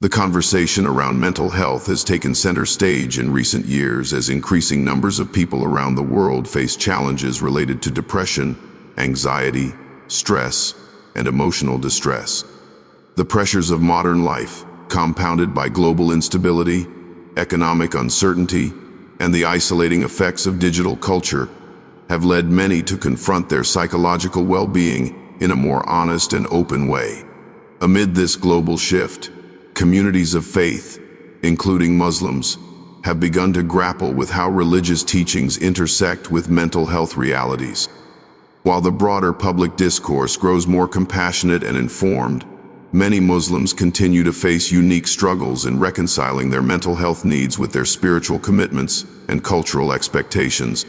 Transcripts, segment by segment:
The conversation around mental health has taken center stage in recent years as increasing numbers of people around the world face challenges related to depression, anxiety, stress, and emotional distress. The pressures of modern life, compounded by global instability, economic uncertainty, and the isolating effects of digital culture, have led many to confront their psychological well-being in a more honest and open way. Amid this global shift, communities of faith, including Muslims, have begun to grapple with how religious teachings intersect with mental health realities. While the broader public discourse grows more compassionate and informed, many Muslims continue to face unique struggles in reconciling their mental health needs with their spiritual commitments and cultural expectations.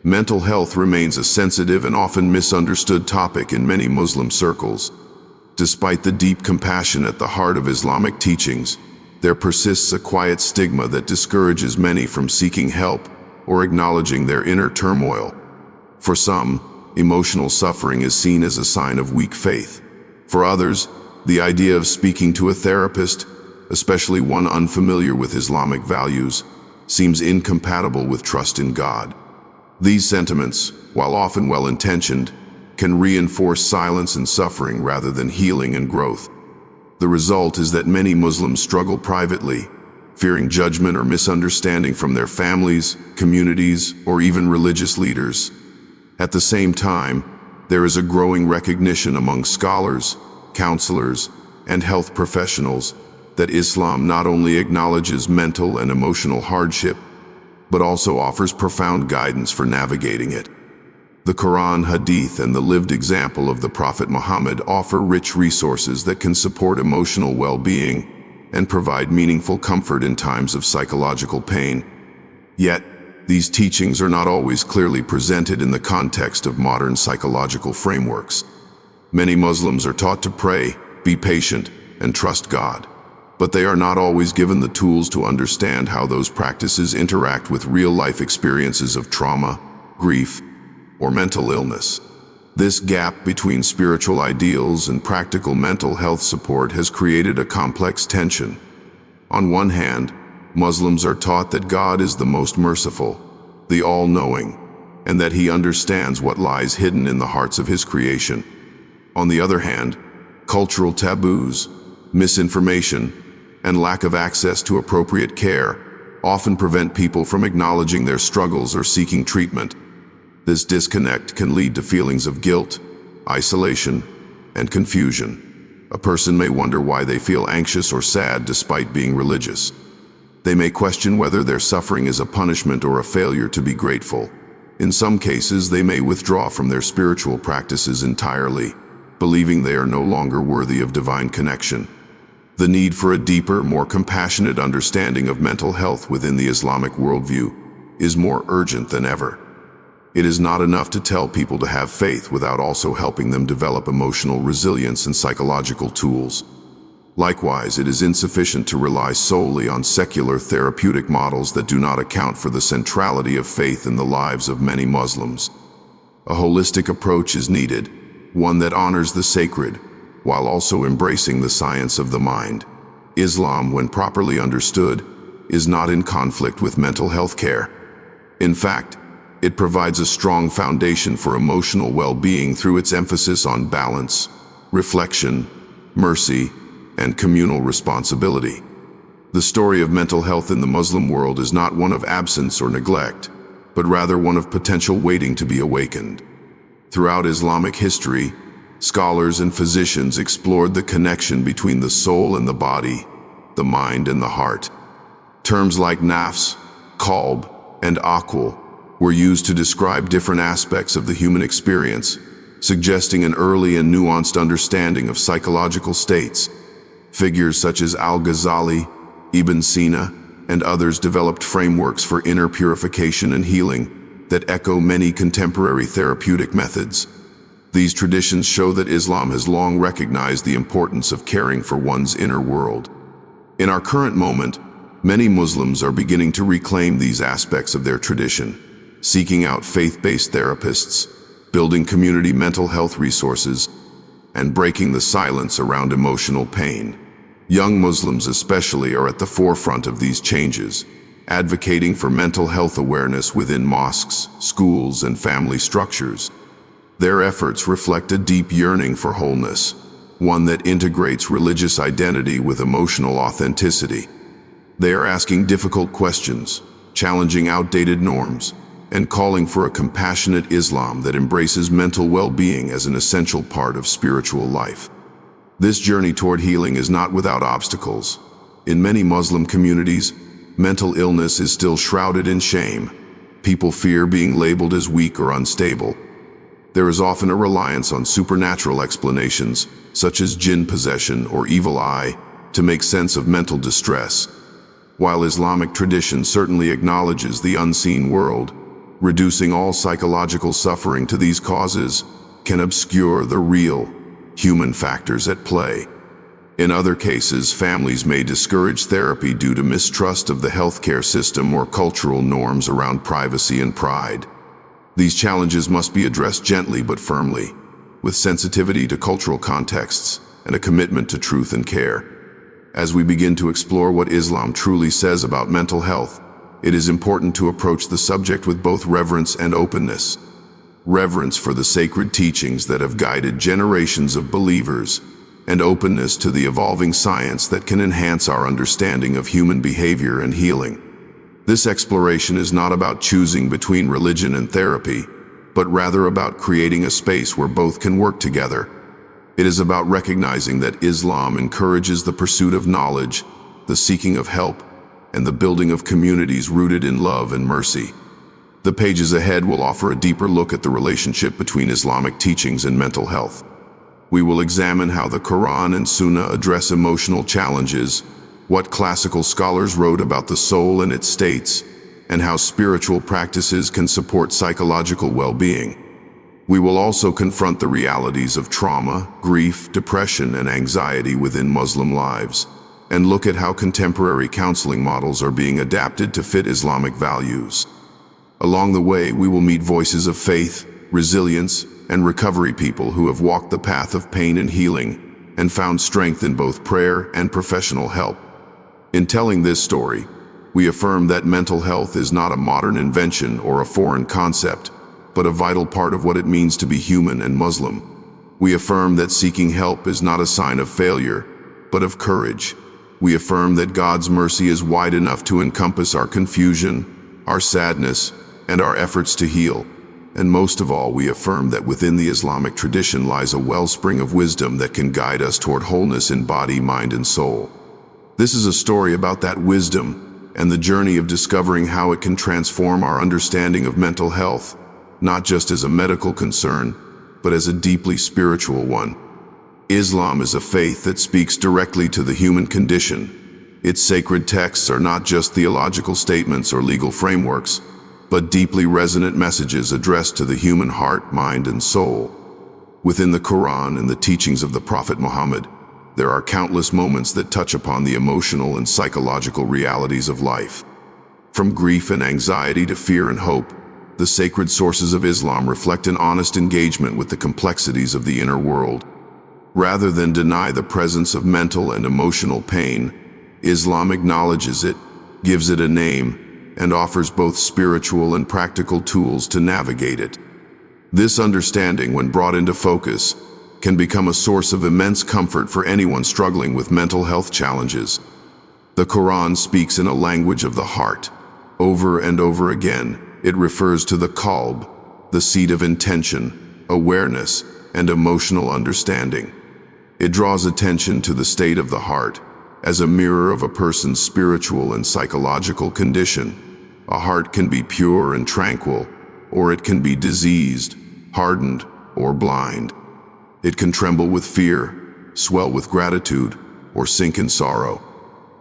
Mental health remains a sensitive and often misunderstood topic in many Muslim circles. Despite the deep compassion at the heart of Islamic teachings, there persists a quiet stigma that discourages many from seeking help or acknowledging their inner turmoil. For some, emotional suffering is seen as a sign of weak faith. For others, the idea of speaking to a therapist, especially one unfamiliar with Islamic values, seems incompatible with trust in God. These sentiments, while often well-intentioned, can reinforce silence and suffering rather than healing and growth. The result is that many Muslims struggle privately, fearing judgment or misunderstanding from their families, communities, or even religious leaders. At the same time, there is a growing recognition among scholars, counselors, and health professionals that Islam not only acknowledges mental and emotional hardship, but also offers profound guidance for navigating it. The Quran, Hadith, and the lived example of the Prophet Muhammad offer rich resources that can support emotional well-being and provide meaningful comfort in times of psychological pain. Yet, these teachings are not always clearly presented in the context of modern psychological frameworks. Many Muslims are taught to pray, be patient, and trust God, but they are not always given the tools to understand how those practices interact with real-life experiences of trauma, grief, or mental illness. This gap between spiritual ideals and practical mental health support has created a complex tension. On one hand, Muslims are taught that God is the most merciful, the all-knowing, and that He understands what lies hidden in the hearts of His creation. On the other hand, cultural taboos, misinformation, and lack of access to appropriate care often prevent people from acknowledging their struggles or seeking treatment. This disconnect can lead to feelings of guilt, isolation, and confusion. A person may wonder why they feel anxious or sad despite being religious. They may question whether their suffering is a punishment or a failure to be grateful. In some cases, they may withdraw from their spiritual practices entirely, believing they are no longer worthy of divine connection. The need for a deeper, more compassionate understanding of mental health within the Islamic worldview is more urgent than ever. It is not enough to tell people to have faith without also helping them develop emotional resilience and psychological tools. Likewise, it is insufficient to rely solely on secular therapeutic models that do not account for the centrality of faith in the lives of many Muslims. A holistic approach is needed, one that honors the sacred, while also embracing the science of the mind. Islam, when properly understood, is not in conflict with mental health care. In fact, it provides a strong foundation for emotional well-being through its emphasis on balance, reflection, mercy, and communal responsibility. The story of mental health in the Muslim world is not one of absence or neglect, but rather one of potential waiting to be awakened. Throughout Islamic history, scholars and physicians explored the connection between the soul and the body, the mind and the heart. Terms like nafs, qalb, and aql were used to describe different aspects of the human experience, suggesting an early and nuanced understanding of psychological states. Figures such as Al-Ghazali, Ibn Sina, and others developed frameworks for inner purification and healing that echo many contemporary therapeutic methods. These traditions show that Islam has long recognized the importance of caring for one's inner world. In our current moment, many Muslims are beginning to reclaim these aspects of their tradition, seeking out faith-based therapists, building community mental health resources, and breaking the silence around emotional pain. Young Muslims especially are at the forefront of these changes, advocating for mental health awareness within mosques, schools, and family structures. Their efforts reflect a deep yearning for wholeness, one that integrates religious identity with emotional authenticity. They are asking difficult questions, challenging outdated norms, and calling for a compassionate Islam that embraces mental well-being as an essential part of spiritual life. This journey toward healing is not without obstacles. In many Muslim communities, mental illness is still shrouded in shame. People fear being labeled as weak or unstable. There is often a reliance on supernatural explanations, such as jinn possession or evil eye, to make sense of mental distress. While Islamic tradition certainly acknowledges the unseen world, reducing all psychological suffering to these causes can obscure the real, human factors at play. In other cases, families may discourage therapy due to mistrust of the healthcare system or cultural norms around privacy and pride. These challenges must be addressed gently but firmly, with sensitivity to cultural contexts and a commitment to truth and care. As we begin to explore what Islam truly says about mental health, it is important to approach the subject with both reverence and openness. Reverence for the sacred teachings that have guided generations of believers, and openness to the evolving science that can enhance our understanding of human behavior and healing. This exploration is not about choosing between religion and therapy, but rather about creating a space where both can work together. It is about recognizing that Islam encourages the pursuit of knowledge, the seeking of help, and the building of communities rooted in love and mercy. The pages ahead will offer a deeper look at the relationship between Islamic teachings and mental health. We will examine how the Quran and Sunnah address emotional challenges, what classical scholars wrote about the soul and its states, and how spiritual practices can support psychological well-being. We will also confront the realities of trauma, grief, depression, and anxiety within Muslim lives, and look at how contemporary counseling models are being adapted to fit Islamic values. Along the way, we will meet voices of faith, resilience, and recovery, people who have walked the path of pain and healing and found strength in both prayer and professional help. In telling this story, we affirm that mental health is not a modern invention or a foreign concept, but a vital part of what it means to be human and Muslim. We affirm that seeking help is not a sign of failure, but of courage. We affirm that God's mercy is wide enough to encompass our confusion, our sadness, and our efforts to heal. And most of all, we affirm that within the Islamic tradition lies a wellspring of wisdom that can guide us toward wholeness in body, mind, and soul. This is a story about that wisdom and the journey of discovering how it can transform our understanding of mental health, not just as a medical concern, but as a deeply spiritual one. Islam is a faith that speaks directly to the human condition. Its sacred texts are not just theological statements or legal frameworks, but deeply resonant messages addressed to the human heart, mind, and soul. Within the Quran and the teachings of the Prophet Muhammad, there are countless moments that touch upon the emotional and psychological realities of life. From grief and anxiety to fear and hope, the sacred sources of Islam reflect an honest engagement with the complexities of the inner world. Rather than deny the presence of mental and emotional pain, Islam acknowledges it, gives it a name, and offers both spiritual and practical tools to navigate it. This understanding, when brought into focus, can become a source of immense comfort for anyone struggling with mental health challenges. The Quran speaks in a language of the heart. Over and over again, it refers to the qalb, the seat of intention, awareness, and emotional understanding. It draws attention to the state of the heart as a mirror of a person's spiritual and psychological condition. A heart can be pure and tranquil, or it can be diseased, hardened, or blind. It can tremble with fear, swell with gratitude, or sink in sorrow.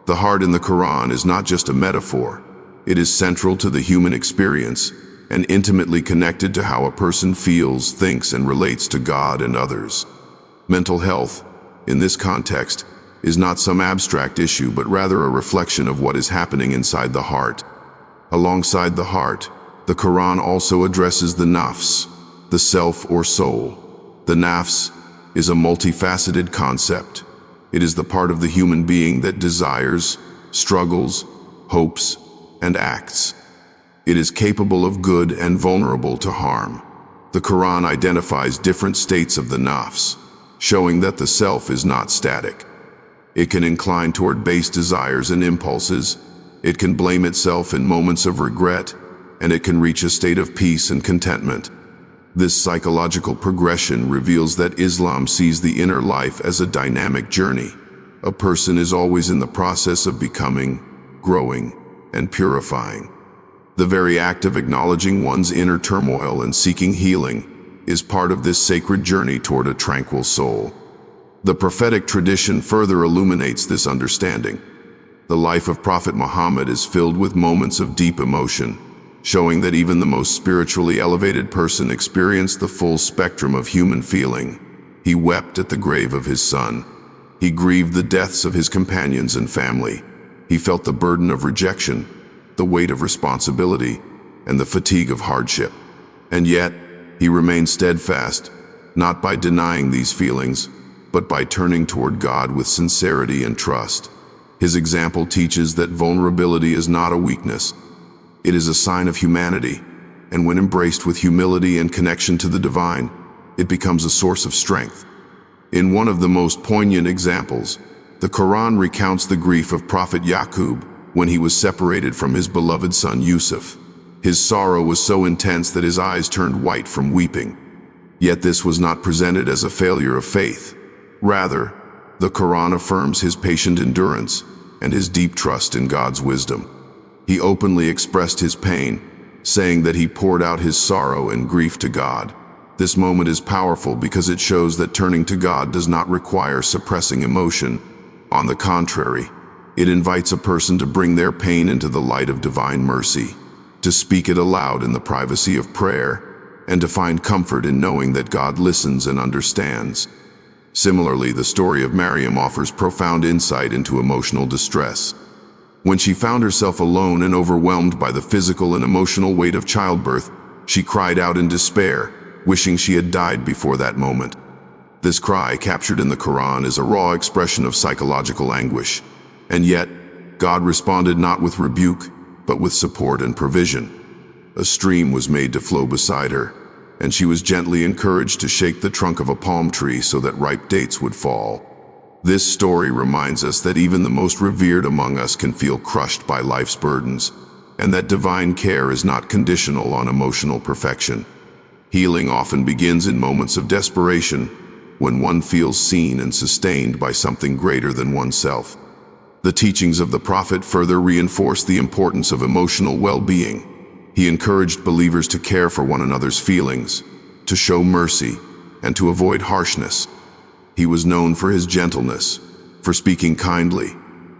The heart in the Quran is not just a metaphor. It is central to the human experience and intimately connected to how a person feels, thinks, and relates to God and others. Mental health, in this context, is not some abstract issue, but rather a reflection of what is happening inside the heart. Alongside the heart, the Quran also addresses the nafs, the self or soul. The nafs is a multifaceted concept. It is the part of the human being that desires, struggles, hopes, and acts. It is capable of good and vulnerable to harm. The Quran identifies different states of the nafs, showing that the self is not static. It can incline toward base desires and impulses, it can blame itself in moments of regret, and it can reach a state of peace and contentment. This psychological progression reveals that Islam sees the inner life as a dynamic journey. A person is always in the process of becoming, growing, and purifying. The very act of acknowledging one's inner turmoil and seeking healing is part of this sacred journey toward a tranquil soul. The prophetic tradition further illuminates this understanding. The life of Prophet Muhammad is filled with moments of deep emotion, showing that even the most spiritually elevated person experienced the full spectrum of human feeling. He wept at the grave of his son. He grieved the deaths of his companions and family. He felt the burden of rejection, the weight of responsibility, and the fatigue of hardship. And yet, he remained steadfast, not by denying these feelings, but by turning toward God with sincerity and trust. His example teaches that vulnerability is not a weakness. It is a sign of humanity, and when embraced with humility and connection to the divine, it becomes a source of strength. In one of the most poignant examples, the Quran recounts the grief of Prophet Yaqub when he was separated from his beloved son Yusuf. His sorrow was so intense that his eyes turned white from weeping. Yet this was not presented as a failure of faith. Rather, the Quran affirms his patient endurance and his deep trust in God's wisdom. He openly expressed his pain, saying that he poured out his sorrow and grief to God. This moment is powerful because it shows that turning to God does not require suppressing emotion. On the contrary, it invites a person to bring their pain into the light of divine mercy, to speak it aloud in the privacy of prayer, and to find comfort in knowing that God listens and understands. Similarly, the story of Maryam offers profound insight into emotional distress. When she found herself alone and overwhelmed by the physical and emotional weight of childbirth, she cried out in despair, wishing she had died before that moment. This cry, captured in the Quran, is a raw expression of psychological anguish. And yet, God responded not with rebuke, but with support and provision. A stream was made to flow beside her, and she was gently encouraged to shake the trunk of a palm tree so that ripe dates would fall. This story reminds us that even the most revered among us can feel crushed by life's burdens, and that divine care is not conditional on emotional perfection. Healing often begins in moments of desperation, when one feels seen and sustained by something greater than oneself. The teachings of the Prophet further reinforce the importance of emotional well-being. He encouraged believers to care for one another's feelings, to show mercy, and to avoid harshness. He was known for his gentleness, for speaking kindly,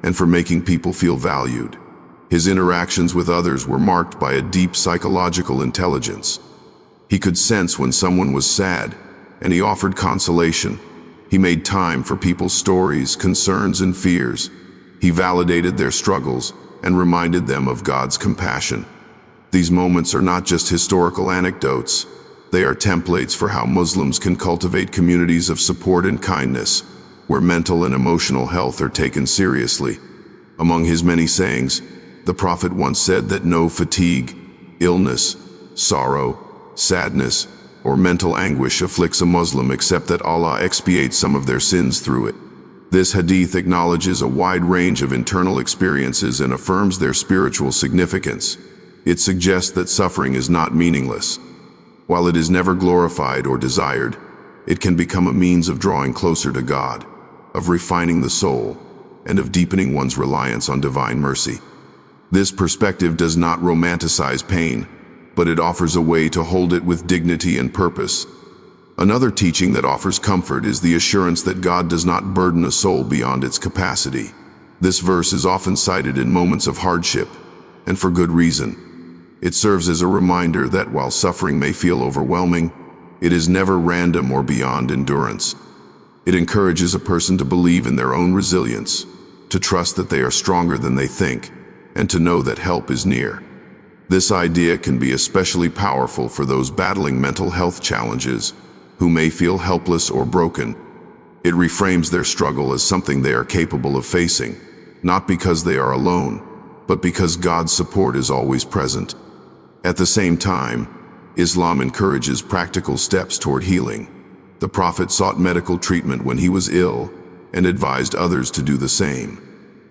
and for making people feel valued. His interactions with others were marked by a deep psychological intelligence. He could sense when someone was sad, and he offered consolation. He made time for people's stories, concerns, and fears. He validated their struggles and reminded them of God's compassion. These moments are not just historical anecdotes. They are templates for how Muslims can cultivate communities of support and kindness, where mental and emotional health are taken seriously. Among his many sayings, the Prophet once said that no fatigue, illness, sorrow, sadness, or mental anguish afflicts a Muslim except that Allah expiates some of their sins through it. This hadith acknowledges a wide range of internal experiences and affirms their spiritual significance. It suggests that suffering is not meaningless. While it is never glorified or desired, it can become a means of drawing closer to God, of refining the soul, and of deepening one's reliance on divine mercy. This perspective does not romanticize pain, but it offers a way to hold it with dignity and purpose. Another teaching that offers comfort is the assurance that God does not burden a soul beyond its capacity. This verse is often cited in moments of hardship, and for good reason. It serves as a reminder that while suffering may feel overwhelming, it is never random or beyond endurance. It encourages a person to believe in their own resilience, to trust that they are stronger than they think, and to know that help is near. This idea can be especially powerful for those battling mental health challenges, who may feel helpless or broken. It reframes their struggle as something they are capable of facing, not because they are alone, but because God's support is always present. At the same time, Islam encourages practical steps toward healing. The Prophet sought medical treatment when he was ill and advised others to do the same.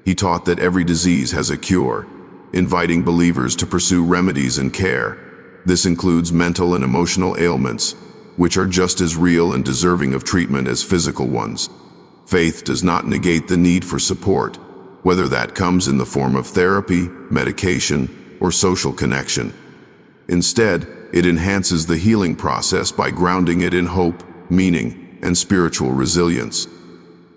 He taught that every disease has a cure, inviting believers to pursue remedies and care. This includes mental and emotional ailments, which are just as real and deserving of treatment as physical ones. Faith does not negate the need for support, whether that comes in the form of therapy, medication, or social connection. Instead, it enhances the healing process by grounding it in hope, meaning, and spiritual resilience.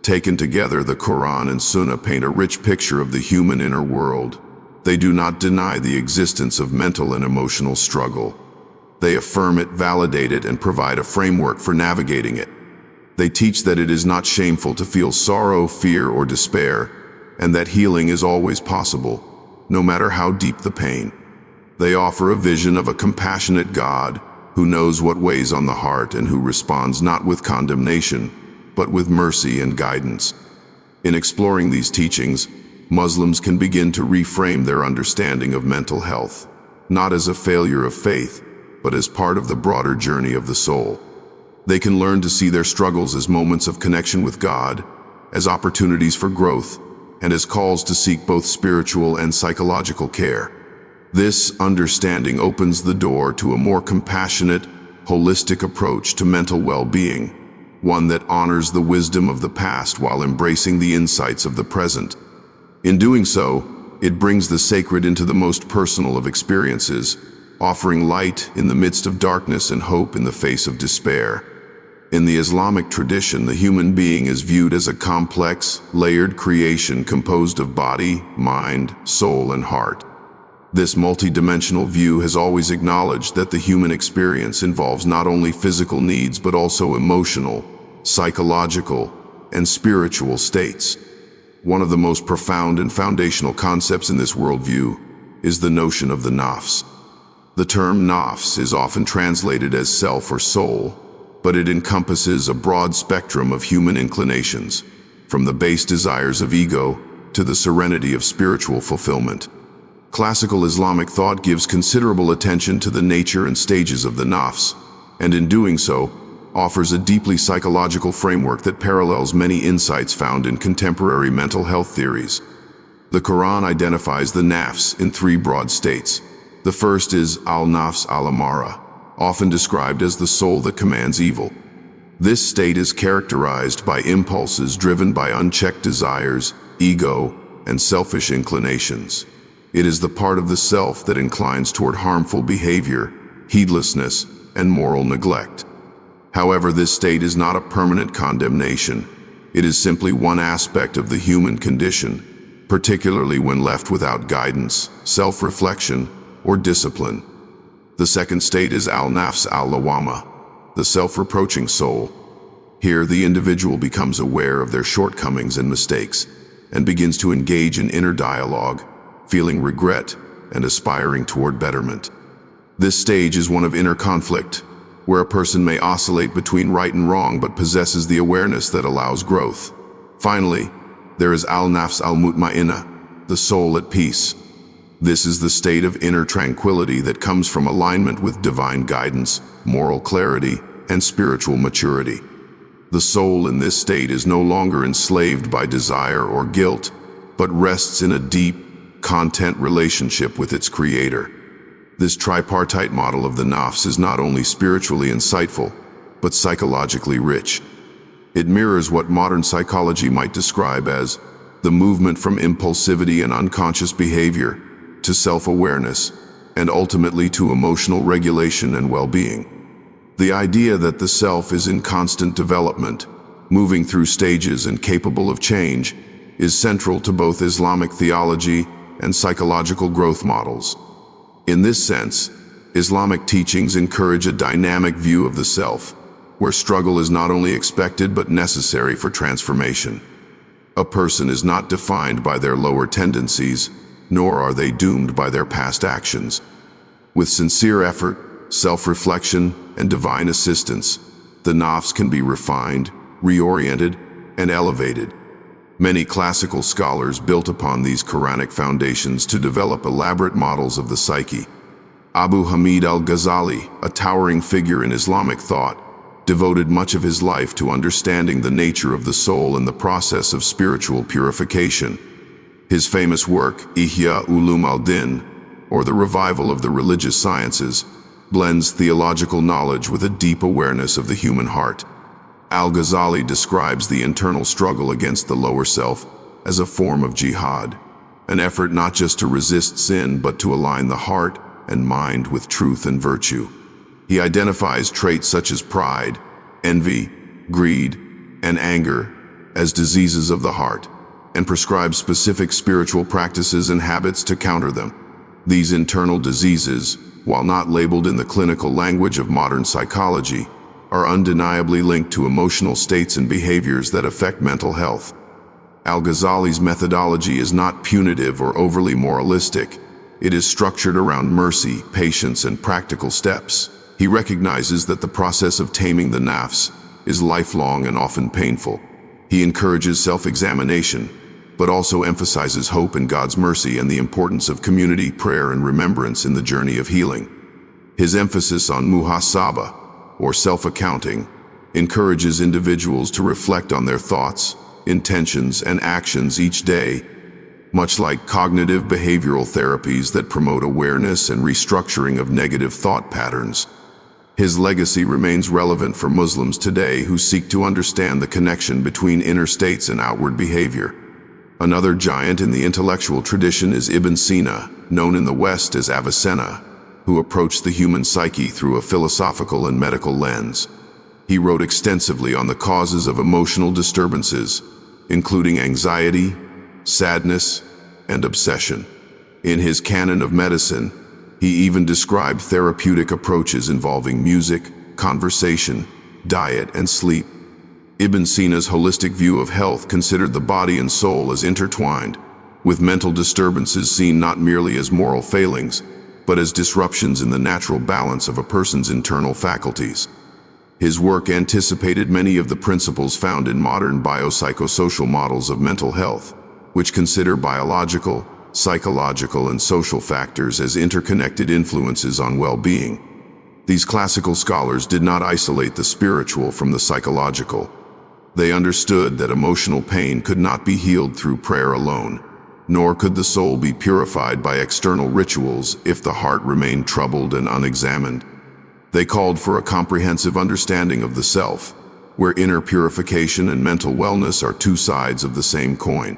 Taken together, the Quran and Sunnah paint a rich picture of the human inner world. They do not deny the existence of mental and emotional struggle. They affirm it, validate it, and provide a framework for navigating it. They teach that it is not shameful to feel sorrow, fear, or despair, and that healing is always possible, no matter how deep the pain. They offer a vision of a compassionate God who knows what weighs on the heart and who responds not with condemnation, but with mercy and guidance. In exploring these teachings, Muslims can begin to reframe their understanding of mental health, not as a failure of faith, but as part of the broader journey of the soul. They can learn to see their struggles as moments of connection with God, as opportunities for growth, and as calls to seek both spiritual and psychological care. This understanding opens the door to a more compassionate, holistic approach to mental well-being, one that honors the wisdom of the past while embracing the insights of the present. In doing so, it brings the sacred into the most personal of experiences, offering light in the midst of darkness and hope in the face of despair. In the Islamic tradition, the human being is viewed as a complex, layered creation composed of body, mind, soul, and heart. This multidimensional view has always acknowledged that the human experience involves not only physical needs but also emotional, psychological, and spiritual states. One of the most profound and foundational concepts in this worldview is the notion of the nafs. The term nafs is often translated as self or soul, but it encompasses a broad spectrum of human inclinations, from the base desires of ego to the serenity of spiritual fulfillment. Classical Islamic thought gives considerable attention to the nature and stages of the nafs, and in doing so, offers a deeply psychological framework that parallels many insights found in contemporary mental health theories. The Quran identifies the nafs in three broad states. The first is al-nafs al-amara, often described as the soul that commands evil. This state is characterized by impulses driven by unchecked desires, ego, and selfish inclinations. It is the part of the self that inclines toward harmful behavior, heedlessness, and moral neglect. However, this state is not a permanent condemnation. It is simply one aspect of the human condition, particularly when left without guidance, self-reflection, or discipline. The second state is al-nafs al-lawama, the self-reproaching soul. Here, the individual becomes aware of their shortcomings and mistakes, and begins to engage in inner dialogue, feeling regret and aspiring toward betterment. This stage is one of inner conflict, where a person may oscillate between right and wrong but possesses the awareness that allows growth. Finally, there is al-nafs al-mutma'inna, the soul at peace. This is the state of inner tranquility that comes from alignment with divine guidance, moral clarity, and spiritual maturity. The soul in this state is no longer enslaved by desire or guilt, but rests in a deep, content relationship with its creator. This tripartite model of the nafs is not only spiritually insightful, but psychologically rich. It mirrors what modern psychology might describe as the movement from impulsivity and unconscious behavior to self-awareness, and ultimately to emotional regulation and well-being. The idea that the self is in constant development, moving through stages and capable of change, is central to both Islamic theology and psychological growth models. In this sense, Islamic teachings encourage a dynamic view of the self, where struggle is not only expected but necessary for transformation. A person is not defined by their lower tendencies, nor are they doomed by their past actions. With sincere effort, self-reflection, and divine assistance, the nafs can be refined, reoriented, and elevated. Many classical scholars built upon these Quranic foundations to develop elaborate models of the psyche. Abu Hamid al-Ghazali, a towering figure in Islamic thought, devoted much of his life to understanding the nature of the soul and the process of spiritual purification. His famous work, Ihya Ulum al-Din, or the revival of the religious sciences, blends theological knowledge with a deep awareness of the human heart. Al-Ghazali describes the internal struggle against the lower self as a form of jihad, an effort not just to resist sin but to align the heart and mind with truth and virtue. He identifies traits such as pride, envy, greed, and anger as diseases of the heart, and prescribes specific spiritual practices and habits to counter them. These internal diseases, while not labeled in the clinical language of modern psychology, are undeniably linked to emotional states and behaviors that affect mental health. Al-Ghazali's methodology is not punitive or overly moralistic. It is structured around mercy, patience, and practical steps. He recognizes that the process of taming the nafs is lifelong and often painful. He encourages self-examination, but also emphasizes hope in God's mercy and the importance of community, prayer, and remembrance in the journey of healing. His emphasis on muhasaba, or self-accounting, encourages individuals to reflect on their thoughts, intentions, and actions each day, much like cognitive behavioral therapies that promote awareness and restructuring of negative thought patterns. His legacy remains relevant for Muslims today who seek to understand the connection between inner states and outward behavior. Another giant in the intellectual tradition is Ibn Sina, known in the West as Avicenna, who approached the human psyche through a philosophical and medical lens. He wrote extensively on the causes of emotional disturbances, including anxiety, sadness, and obsession. In his Canon of Medicine, he even described therapeutic approaches involving music, conversation, diet, and sleep. Ibn Sina's holistic view of health considered the body and soul as intertwined, with mental disturbances seen not merely as moral failings, but as disruptions in the natural balance of a person's internal faculties. His work anticipated many of the principles found in modern biopsychosocial models of mental health, which consider biological, psychological, and social factors as interconnected influences on well-being. These classical scholars did not isolate the spiritual from the psychological. They understood that emotional pain could not be healed through prayer alone, nor could the soul be purified by external rituals if the heart remained troubled and unexamined. They called for a comprehensive understanding of the self, where inner purification and mental wellness are two sides of the same coin.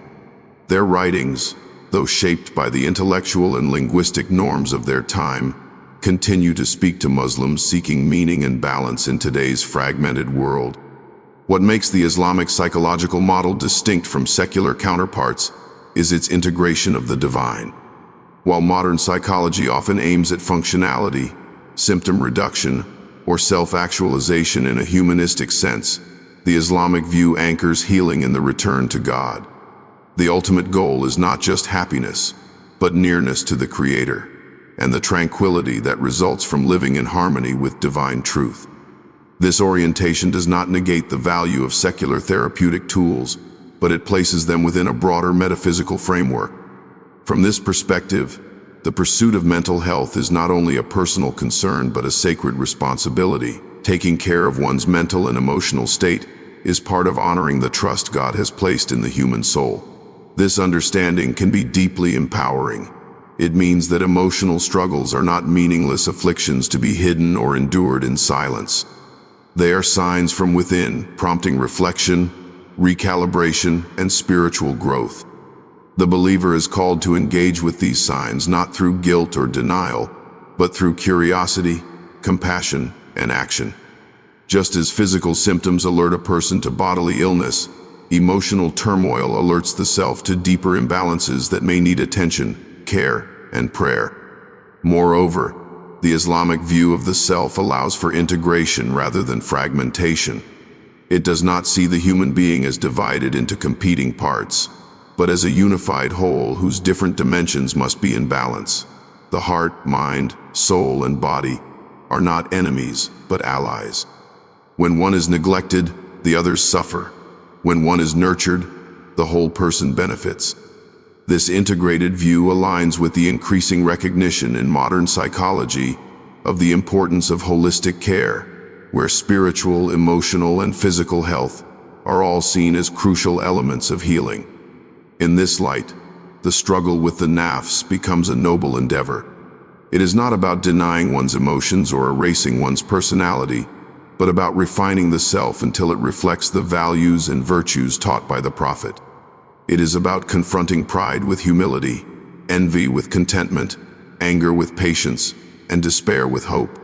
Their writings, though shaped by the intellectual and linguistic norms of their time, continue to speak to Muslims seeking meaning and balance in today's fragmented world. What makes the Islamic psychological model distinct from secular counterparts is its integration of the divine. While modern psychology often aims at functionality, symptom reduction, or self-actualization in a humanistic sense, the Islamic view anchors healing in the return to God. The ultimate goal is not just happiness, but nearness to the Creator, and the tranquility that results from living in harmony with divine truth. This orientation does not negate the value of secular therapeutic tools, but it places them within a broader metaphysical framework. From this perspective, the pursuit of mental health is not only a personal concern but a sacred responsibility. Taking care of one's mental and emotional state is part of honoring the trust God has placed in the human soul. This understanding can be deeply empowering. It means that emotional struggles are not meaningless afflictions to be hidden or endured in silence. They are signs from within, prompting reflection, recalibration, and spiritual growth. The believer is called to engage with these signs not through guilt or denial, but through curiosity, compassion, and action. Just as physical symptoms alert a person to bodily illness, emotional turmoil alerts the self to deeper imbalances that may need attention, care, and prayer. Moreover, the Islamic view of the self allows for integration rather than fragmentation. It does not see the human being as divided into competing parts, but as a unified whole whose different dimensions must be in balance. The heart, mind, soul, and body are not enemies, but allies. When one is neglected, the others suffer. When one is nurtured, the whole person benefits. This integrated view aligns with the increasing recognition in modern psychology of the importance of holistic care, where spiritual, emotional, and physical health are all seen as crucial elements of healing. In this light, the struggle with the nafs becomes a noble endeavor. It is not about denying one's emotions or erasing one's personality, but about refining the self until it reflects the values and virtues taught by the Prophet. It is about confronting pride with humility, envy with contentment, anger with patience, and despair with hope.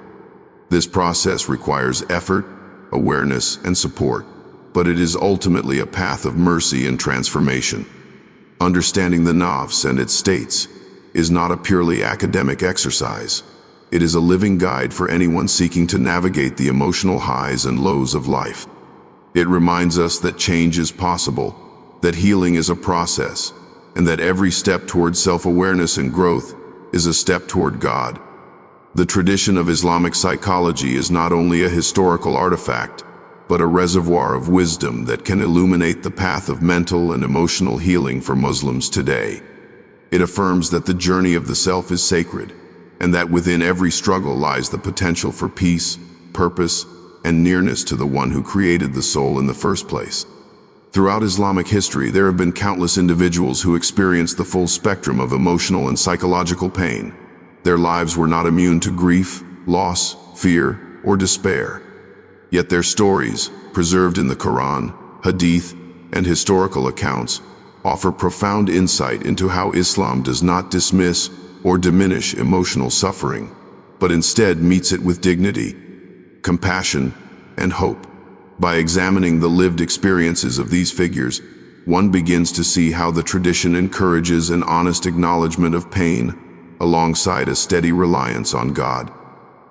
This process requires effort, awareness, and support, but it is ultimately a path of mercy and transformation. Understanding the nafs and its states is not a purely academic exercise. It is a living guide for anyone seeking to navigate the emotional highs and lows of life. It reminds us that change is possible, that healing is a process, and that every step toward self-awareness and growth is a step toward God. The tradition of Islamic psychology is not only a historical artifact, but a reservoir of wisdom that can illuminate the path of mental and emotional healing for Muslims today. It affirms that the journey of the self is sacred, and that within every struggle lies the potential for peace, purpose, and nearness to the one who created the soul in the first place. Throughout Islamic history, there have been countless individuals who experienced the full spectrum of emotional and psychological pain. Their lives were not immune to grief, loss, fear, or despair. Yet their stories, preserved in the Quran, Hadith, and historical accounts, offer profound insight into how Islam does not dismiss or diminish emotional suffering, but instead meets it with dignity, compassion, and hope. By examining the lived experiences of these figures, one begins to see how the tradition encourages an honest acknowledgement of pain alongside a steady reliance on God.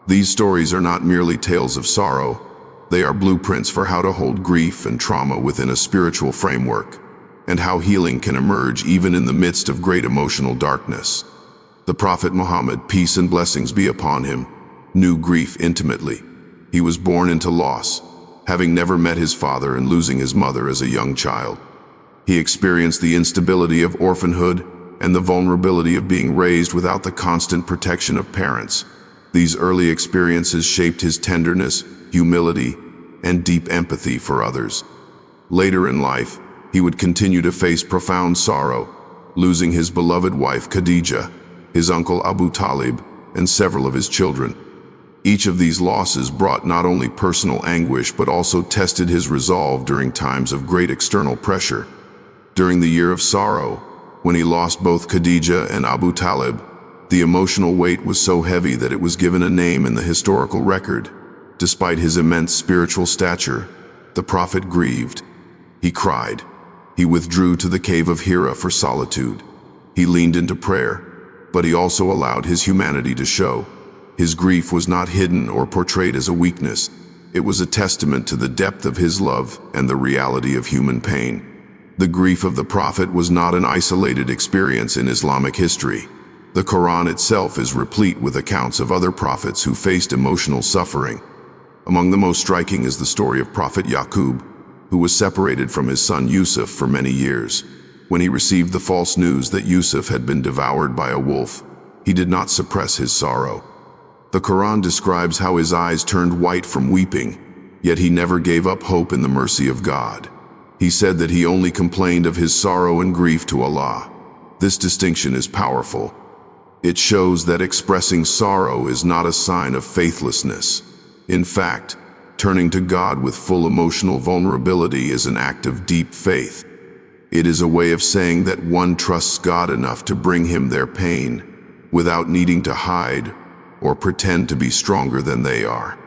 These stories are not merely tales of sorrow, they are blueprints for how to hold grief and trauma within a spiritual framework, and how healing can emerge even in the midst of great emotional darkness. The Prophet Muhammad, peace and blessings be upon him, knew grief intimately. He was born into loss, having never met his father and losing his mother as a young child. He experienced the instability of orphanhood and the vulnerability of being raised without the constant protection of parents. These early experiences shaped his tenderness, humility, and deep empathy for others. Later in life, he would continue to face profound sorrow, losing his beloved wife Khadija, his uncle Abu Talib, and several of his children. Each of these losses brought not only personal anguish but also tested his resolve during times of great external pressure. During the year of sorrow, when he lost both Khadija and Abu Talib, the emotional weight was so heavy that it was given a name in the historical record. Despite his immense spiritual stature, the Prophet grieved. He cried. He withdrew to the cave of Hira for solitude. He leaned into prayer, but he also allowed his humanity to show. His grief was not hidden or portrayed as a weakness. It was a testament to the depth of his love and the reality of human pain. The grief of the Prophet was not an isolated experience in Islamic history. The Quran itself is replete with accounts of other prophets who faced emotional suffering. Among the most striking is the story of Prophet Yaqub, who was separated from his son Yusuf for many years. When he received the false news that Yusuf had been devoured by a wolf, he did not suppress his sorrow. The Quran describes how his eyes turned white from weeping, yet he never gave up hope in the mercy of God. He said that he only complained of his sorrow and grief to Allah. This distinction is powerful. It shows that expressing sorrow is not a sign of faithlessness. In fact, turning to God with full emotional vulnerability is an act of deep faith. It is a way of saying that one trusts God enough to bring him their pain, without needing to hide or pretend to be stronger than they are.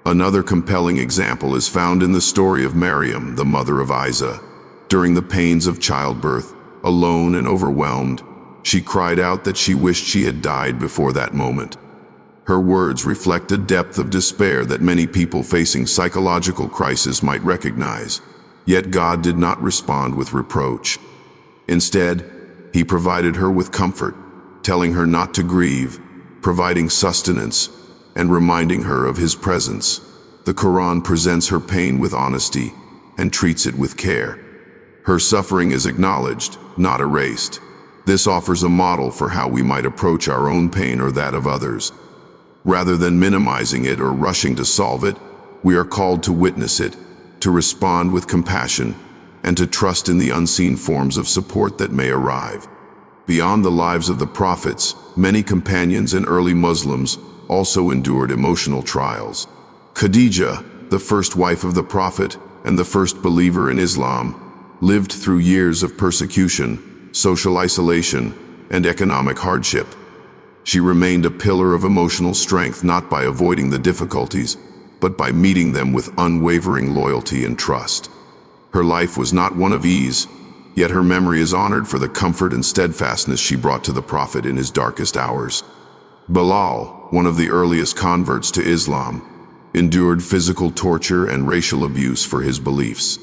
Another compelling example is found in the story of Maryam, the mother of Isa. During the pains of childbirth, alone and overwhelmed, she cried out that she wished she had died before that moment. Her words reflect a depth of despair that many people facing psychological crisis might recognize. Yet God did not respond with reproach. Instead, he provided her with comfort, telling her not to grieve, providing sustenance, and reminding her of his presence. The Quran presents her pain with honesty, and treats it with care. Her suffering is acknowledged, not erased. This offers a model for how we might approach our own pain or that of others. Rather than minimizing it or rushing to solve it, we are called to witness it, to respond with compassion, and to trust in the unseen forms of support that may arrive. Beyond the lives of the prophets, many companions and early Muslims also endured emotional trials. Khadija, the first wife of the Prophet and the first believer in Islam, lived through years of persecution, social isolation, and economic hardship. She remained a pillar of emotional strength not by avoiding the difficulties, but by meeting them with unwavering loyalty and trust. Her life was not one of ease, yet her memory is honored for the comfort and steadfastness she brought to the Prophet in his darkest hours. Bilal, one of the earliest converts to Islam, endured physical torture and racial abuse for his beliefs.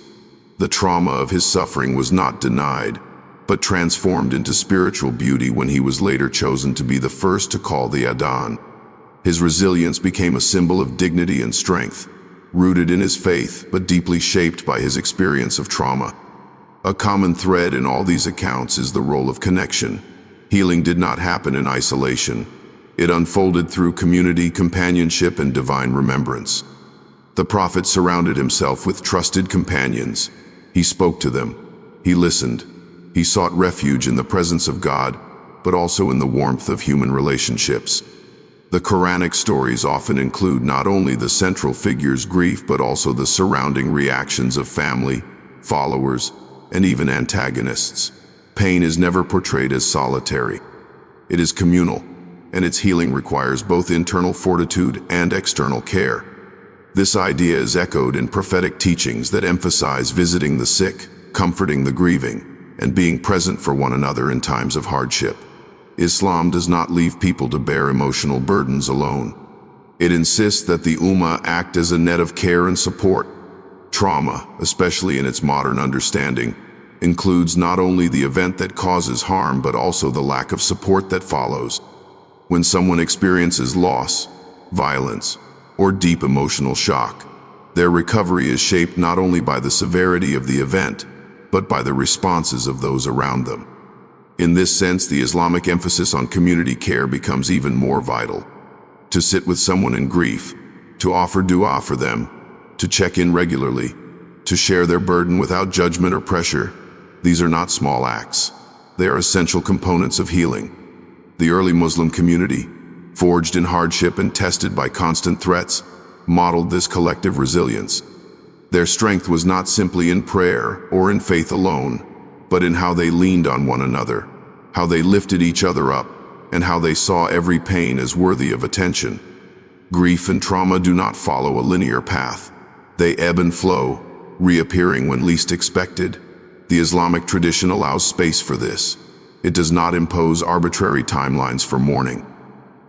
The trauma of his suffering was not denied, but transformed into spiritual beauty when he was later chosen to be the first to call the Adhan. His resilience became a symbol of dignity and strength, rooted in his faith but deeply shaped by his experience of trauma. A common thread in all these accounts is the role of connection. Healing did not happen in isolation. It unfolded through community, companionship, and divine remembrance. The Prophet surrounded himself with trusted companions. He spoke to them. He listened. He sought refuge in the presence of God, but also in the warmth of human relationships. The Quranic stories often include not only the central figure's grief, but also the surrounding reactions of family, followers, and even antagonists. Pain is never portrayed as solitary. It is communal, and its healing requires both internal fortitude and external care. This idea is echoed in prophetic teachings that emphasize visiting the sick, comforting the grieving, and being present for one another in times of hardship. Islam does not leave people to bear emotional burdens alone. It insists that the Ummah act as a net of care and support. Trauma, especially in its modern understanding, includes not only the event that causes harm but also the lack of support that follows. When someone experiences loss, violence, or deep emotional shock, their recovery is shaped not only by the severity of the event, but by the responses of those around them. In this sense, the Islamic emphasis on community care becomes even more vital. To sit with someone in grief, to offer dua for them, to check in regularly, to share their burden without judgment or pressure, these are not small acts. They are essential components of healing. The early Muslim community, forged in hardship and tested by constant threats, modeled this collective resilience. Their strength was not simply in prayer or in faith alone, but in how they leaned on one another, how they lifted each other up, and how they saw every pain as worthy of attention. Grief and trauma do not follow a linear path. They ebb and flow, reappearing when least expected. The Islamic tradition allows space for this. It does not impose arbitrary timelines for mourning.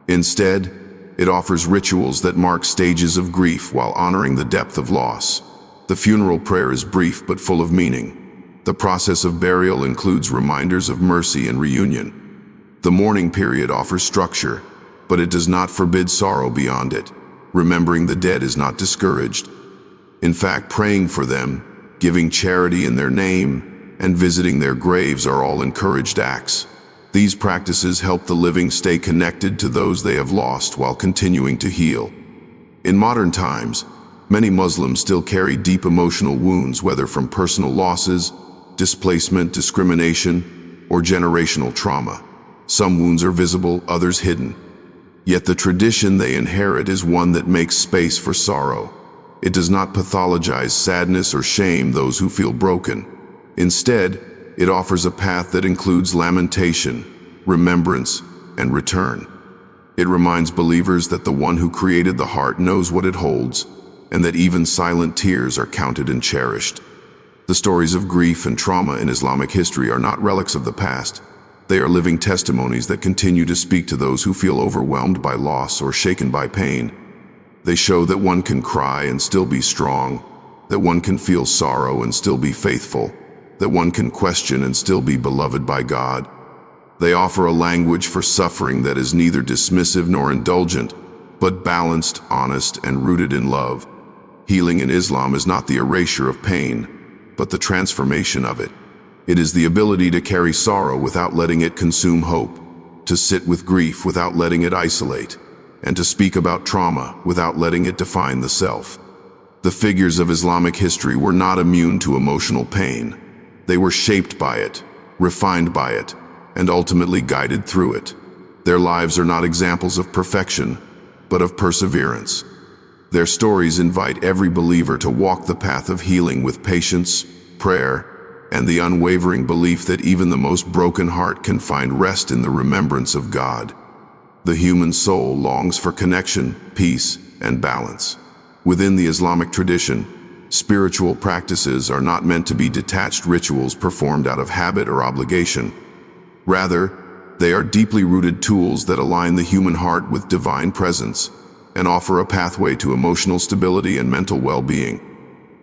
Instead, it offers rituals that mark stages of grief while honoring the depth of loss. The funeral prayer is brief but full of meaning. The process of burial includes reminders of mercy and reunion. The mourning period offers structure, but it does not forbid sorrow beyond it. Remembering the dead is not discouraged. In fact, praying for them, giving charity in their name, and visiting their graves are all encouraged acts. These practices help the living stay connected to those they have lost while continuing to heal. In modern times, many Muslims still carry deep emotional wounds, whether from personal losses, displacement, discrimination, or generational trauma. Some wounds are visible, others hidden. Yet the tradition they inherit is one that makes space for sorrow. It does not pathologize sadness or shame those who feel broken. Instead, it offers a path that includes lamentation, remembrance, and return. It reminds believers that the one who created the heart knows what it holds, and that even silent tears are counted and cherished. The stories of grief and trauma in Islamic history are not relics of the past. They are living testimonies that continue to speak to those who feel overwhelmed by loss or shaken by pain. They show that one can cry and still be strong, that one can feel sorrow and still be faithful, that one can question and still be beloved by God. They offer a language for suffering that is neither dismissive nor indulgent, but balanced, honest, and rooted in love. Healing in Islam is not the erasure of pain, but the transformation of it. It is the ability to carry sorrow without letting it consume hope, to sit with grief without letting it isolate, and to speak about trauma without letting it define the self. The figures of Islamic history were not immune to emotional pain. They were shaped by it, refined by it, and ultimately guided through it. Their lives are not examples of perfection, but of perseverance. Their stories invite every believer to walk the path of healing with patience, prayer, and the unwavering belief that even the most broken heart can find rest in the remembrance of God. The human soul longs for connection, peace, and balance. Within the Islamic tradition, spiritual practices are not meant to be detached rituals performed out of habit or obligation. Rather, they are deeply rooted tools that align the human heart with divine presence and offer a pathway to emotional stability and mental well-being.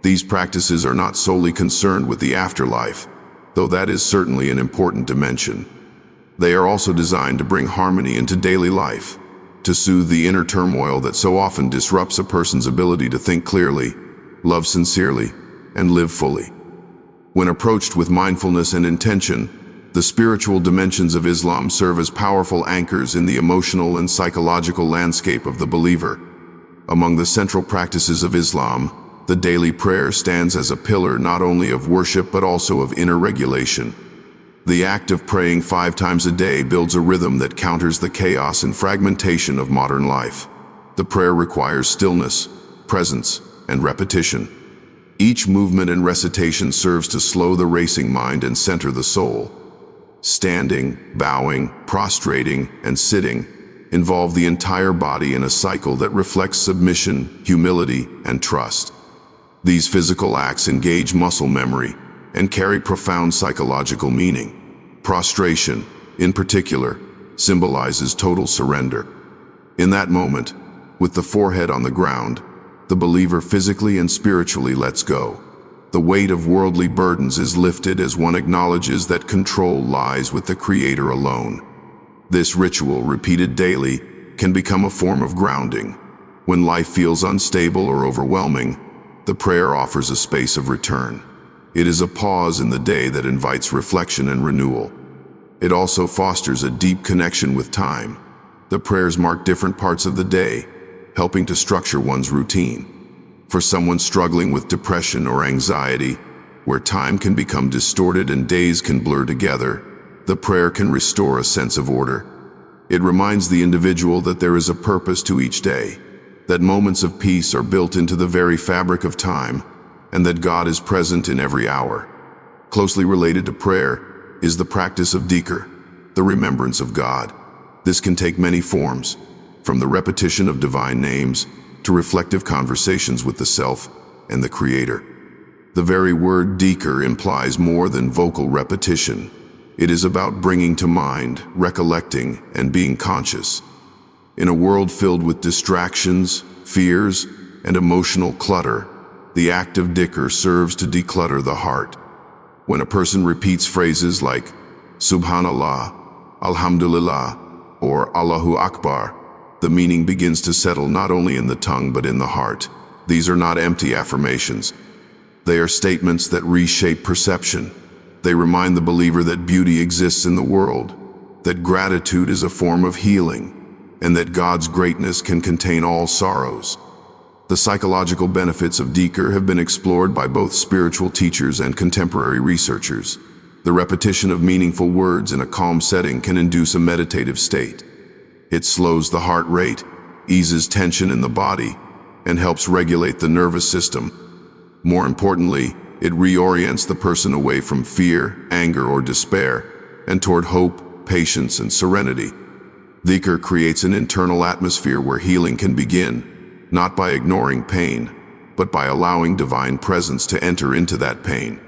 These practices are not solely concerned with the afterlife, though that is certainly an important dimension. They are also designed to bring harmony into daily life, to soothe the inner turmoil that so often disrupts a person's ability to think clearly, love sincerely, and live fully. When approached with mindfulness and intention, the spiritual dimensions of Islam serve as powerful anchors in the emotional and psychological landscape of the believer. Among the central practices of Islam, the daily prayer stands as a pillar not only of worship but also of inner regulation. The act of praying 5 times a day builds a rhythm that counters the chaos and fragmentation of modern life. The prayer requires stillness, presence, and repetition. Each movement and recitation serves to slow the racing mind and center the soul. Standing, bowing, prostrating, and sitting involve the entire body in a cycle that reflects submission, humility, and trust. These physical acts engage muscle memory and carry profound psychological meaning. Prostration, in particular, symbolizes total surrender. In that moment, with the forehead on the ground, the believer physically and spiritually lets go. The weight of worldly burdens is lifted as one acknowledges that control lies with the Creator alone. This ritual, repeated daily, can become a form of grounding. When life feels unstable or overwhelming, the prayer offers a space of return. It is a pause in the day that invites reflection and renewal. It also fosters a deep connection with time. The prayers mark different parts of the day, helping to structure one's routine. For someone struggling with depression or anxiety, where time can become distorted and days can blur together, the prayer can restore a sense of order. It reminds the individual that there is a purpose to each day, that moments of peace are built into the very fabric of time, and that God is present in every hour. Closely related to prayer is the practice of dhikr, the remembrance of God. This can take many forms, from the repetition of divine names to reflective conversations with the self and the Creator. The very word dhikr implies more than vocal repetition. It is about bringing to mind, recollecting, and being conscious. In a world filled with distractions, fears, and emotional clutter, the act of dhikr serves to declutter the heart. When a person repeats phrases like Subhanallah, Alhamdulillah, or Allahu Akbar, the meaning begins to settle not only in the tongue but in the heart. These are not empty affirmations. They are statements that reshape perception. They remind the believer that beauty exists in the world, that gratitude is a form of healing, and that God's greatness can contain all sorrows. The psychological benefits of dhikr have been explored by both spiritual teachers and contemporary researchers. The repetition of meaningful words in a calm setting can induce a meditative state. It slows the heart rate, eases tension in the body, and helps regulate the nervous system. More importantly, it reorients the person away from fear, anger, or despair, and toward hope, patience, and serenity. Dhikr creates an internal atmosphere where healing can begin, not by ignoring pain, but by allowing divine presence to enter into that pain.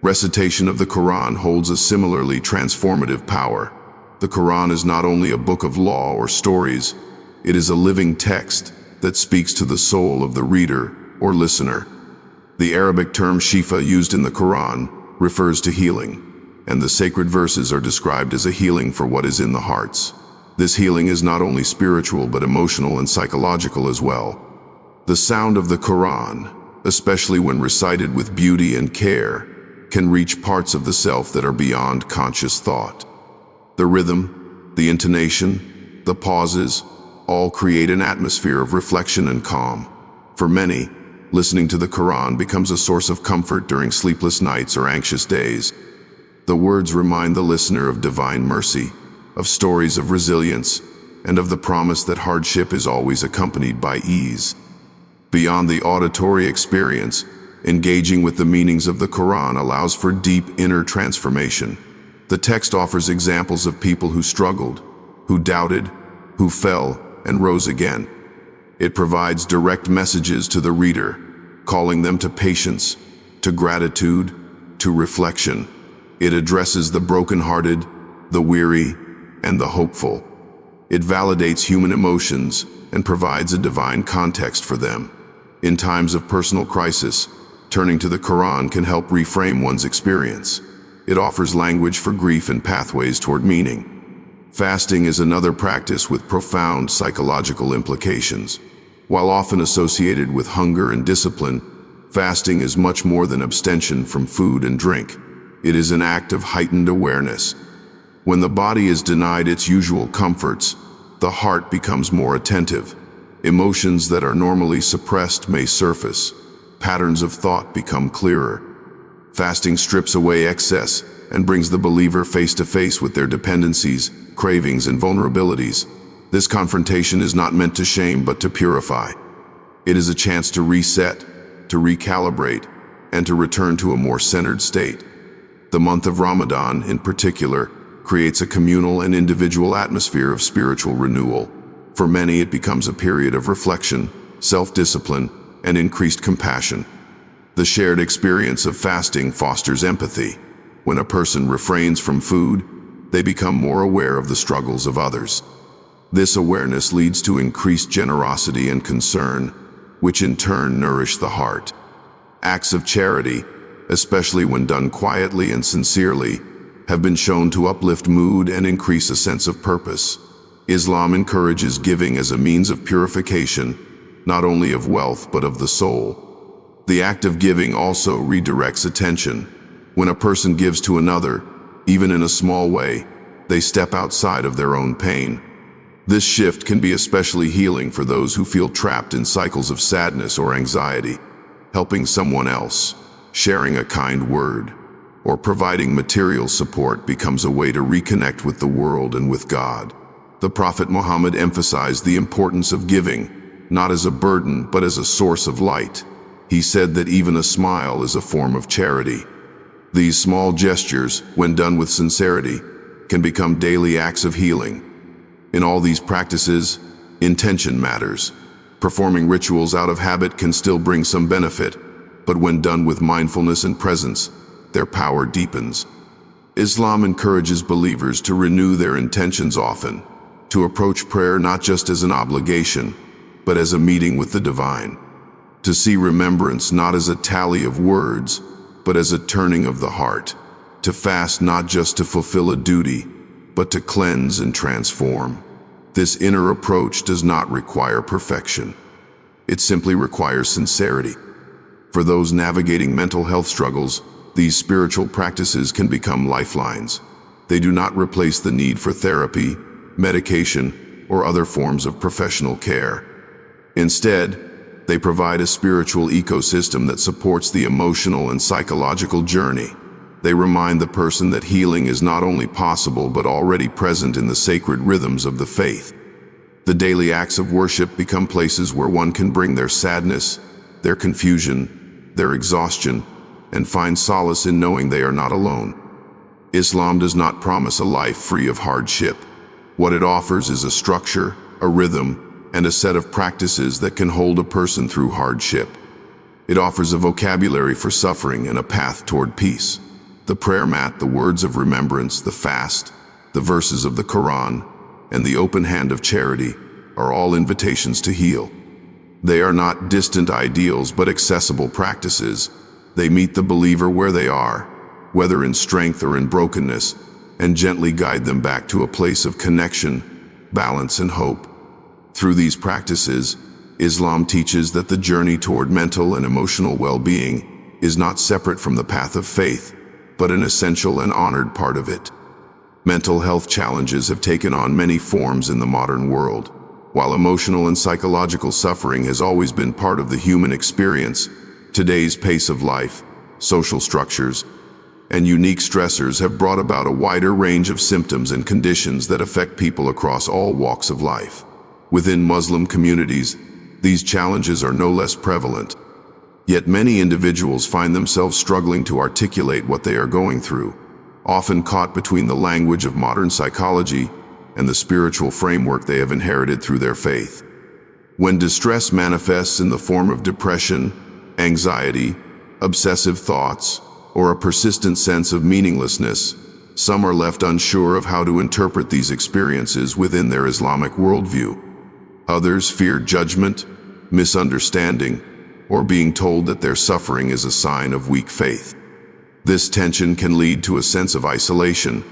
Recitation of the Quran holds a similarly transformative power. The Quran is not only a book of law or stories, it is a living text that speaks to the soul of the reader or listener. The Arabic term shifa used in the Quran refers to healing, and the sacred verses are described as a healing for what is in the hearts. This healing is not only spiritual but emotional and psychological as well. The sound of the Quran, especially when recited with beauty and care, can reach parts of the self that are beyond conscious thought. The rhythm, the intonation, the pauses, all create an atmosphere of reflection and calm. For many, listening to the Quran becomes a source of comfort during sleepless nights or anxious days. The words remind the listener of divine mercy, of stories of resilience, and of the promise that hardship is always accompanied by ease. Beyond the auditory experience, engaging with the meanings of the Quran allows for deep inner transformation. The text offers examples of people who struggled, who doubted, who fell, and rose again. It provides direct messages to the reader, calling them to patience, to gratitude, to reflection. It addresses the brokenhearted, the weary, and the hopeful. It validates human emotions and provides a divine context for them. In times of personal crisis, turning to the Quran can help reframe one's experience. It offers language for grief and pathways toward meaning. Fasting is another practice with profound psychological implications. While often associated with hunger and discipline, fasting is much more than abstention from food and drink. It is an act of heightened awareness. When the body is denied its usual comforts, the heart becomes more attentive. Emotions that are normally suppressed may surface. Patterns of thought become clearer. Fasting strips away excess and brings the believer face to face with their dependencies, cravings, and vulnerabilities. This confrontation is not meant to shame but to purify. It is a chance to reset, to recalibrate, and to return to a more centered state. The month of Ramadan, in particular, creates a communal and individual atmosphere of spiritual renewal. For many, it becomes a period of reflection, self-discipline, and increased compassion. The shared experience of fasting fosters empathy. When a person refrains from food, they become more aware of the struggles of others. This awareness leads to increased generosity and concern, which in turn nourish the heart. Acts of charity, especially when done quietly and sincerely, have been shown to uplift mood and increase a sense of purpose. Islam encourages giving as a means of purification, not only of wealth but of the soul. The act of giving also redirects attention. When a person gives to another, even in a small way, they step outside of their own pain. This shift can be especially healing for those who feel trapped in cycles of sadness or anxiety. Helping someone else, sharing a kind word, or providing material support becomes a way to reconnect with the world and with God. The Prophet Muhammad emphasized the importance of giving, not as a burden but as a source of light. He said that even a smile is a form of charity. These small gestures, when done with sincerity, can become daily acts of healing. In all these practices, intention matters. Performing rituals out of habit can still bring some benefit, but when done with mindfulness and presence, their power deepens. Islam encourages believers to renew their intentions often, to approach prayer not just as an obligation, but as a meeting with the divine. To see remembrance not as a tally of words, but as a turning of the heart. To fast not just to fulfill a duty, but to cleanse and transform. This inner approach does not require perfection. It simply requires sincerity. For those navigating mental health struggles, these spiritual practices can become lifelines. They do not replace the need for therapy, medication, or other forms of professional care. Instead, they provide a spiritual ecosystem that supports the emotional and psychological journey. They remind the person that healing is not only possible but already present in the sacred rhythms of the faith. The daily acts of worship become places where one can bring their sadness, their confusion, their exhaustion, and find solace in knowing they are not alone. Islam does not promise a life free of hardship. What it offers is a structure, a rhythm, and a set of practices that can hold a person through hardship. It offers a vocabulary for suffering and a path toward peace. The prayer mat, the words of remembrance, the fast, the verses of the Quran, and the open hand of charity are all invitations to heal. They are not distant ideals but accessible practices. They meet the believer where they are, whether in strength or in brokenness, and gently guide them back to a place of connection, balance, and hope. Through these practices, Islam teaches that the journey toward mental and emotional well-being is not separate from the path of faith, but an essential and honored part of it. Mental health challenges have taken on many forms in the modern world. While emotional and psychological suffering has always been part of the human experience, today's pace of life, social structures, and unique stressors have brought about a wider range of symptoms and conditions that affect people across all walks of life. Within Muslim communities, these challenges are no less prevalent. Yet many individuals find themselves struggling to articulate what they are going through, often caught between the language of modern psychology and the spiritual framework they have inherited through their faith. When distress manifests in the form of depression, anxiety, obsessive thoughts, or a persistent sense of meaninglessness, some are left unsure of how to interpret these experiences within their Islamic worldview. Others fear judgment, misunderstanding, or being told that their suffering is a sign of weak faith. This tension can lead to a sense of isolation.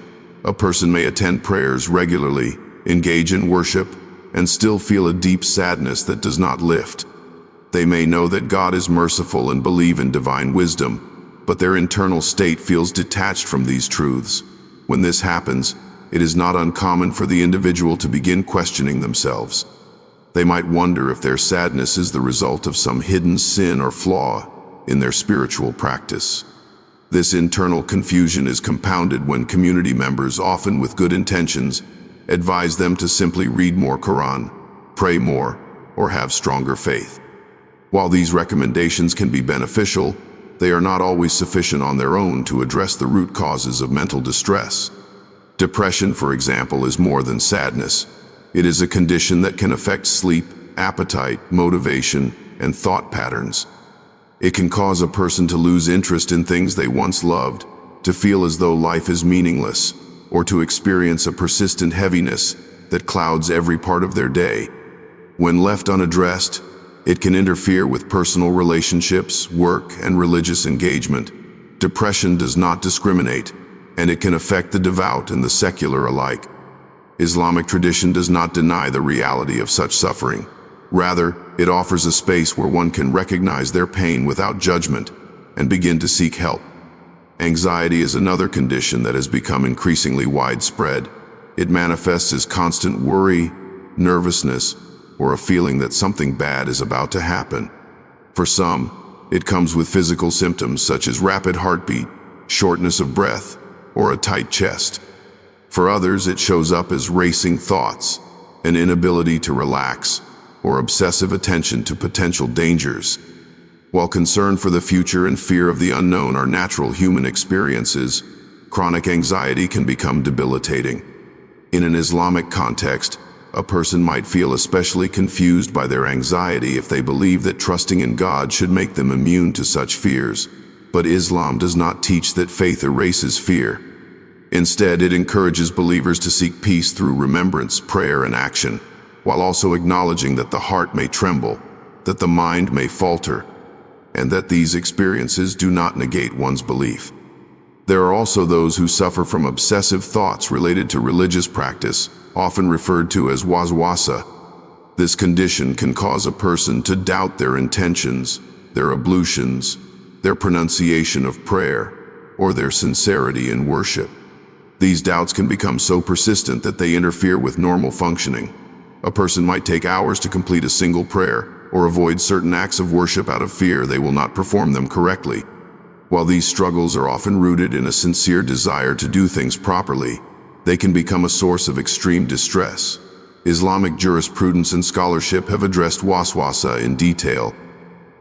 A person may attend prayers regularly, engage in worship, and still feel a deep sadness that does not lift. They may know that God is merciful and believe in divine wisdom, but their internal state feels detached from these truths. When this happens, it is not uncommon for the individual to begin questioning themselves. They might wonder if their sadness is the result of some hidden sin or flaw in their spiritual practice. This internal confusion is compounded when community members, often with good intentions, advise them to simply read more Quran, pray more, or have stronger faith. While these recommendations can be beneficial, they are not always sufficient on their own to address the root causes of mental distress. Depression, for example, is more than sadness. It is a condition that can affect sleep, appetite, motivation, and thought patterns. It can cause a person to lose interest in things they once loved, to feel as though life is meaningless, or to experience a persistent heaviness that clouds every part of their day. When left unaddressed, it can interfere with personal relationships, work, and religious engagement. Depression does not discriminate, and it can affect the devout and the secular alike. Islamic tradition does not deny the reality of such suffering. Rather, it offers a space where one can recognize their pain without judgment and begin to seek help. Anxiety is another condition that has become increasingly widespread. It manifests as constant worry, nervousness, or a feeling that something bad is about to happen. For some, it comes with physical symptoms such as rapid heartbeat, shortness of breath, or a tight chest. For others, it shows up as racing thoughts, an inability to relax, or obsessive attention to potential dangers. While concern for the future and fear of the unknown are natural human experiences, chronic anxiety can become debilitating. In an Islamic context, a person might feel especially confused by their anxiety if they believe that trusting in God should make them immune to such fears. But Islam does not teach that faith erases fear. Instead, it encourages believers to seek peace through remembrance, prayer, and action, while also acknowledging that the heart may tremble, that the mind may falter, and that these experiences do not negate one's belief. There are also those who suffer from obsessive thoughts related to religious practice, often referred to as waswasa. This condition can cause a person to doubt their intentions, their ablutions, their pronunciation of prayer, or their sincerity in worship. These doubts can become so persistent that they interfere with normal functioning. A person might take hours to complete a single prayer, or avoid certain acts of worship out of fear they will not perform them correctly. While these struggles are often rooted in a sincere desire to do things properly, they can become a source of extreme distress. Islamic jurisprudence and scholarship have addressed waswasa in detail,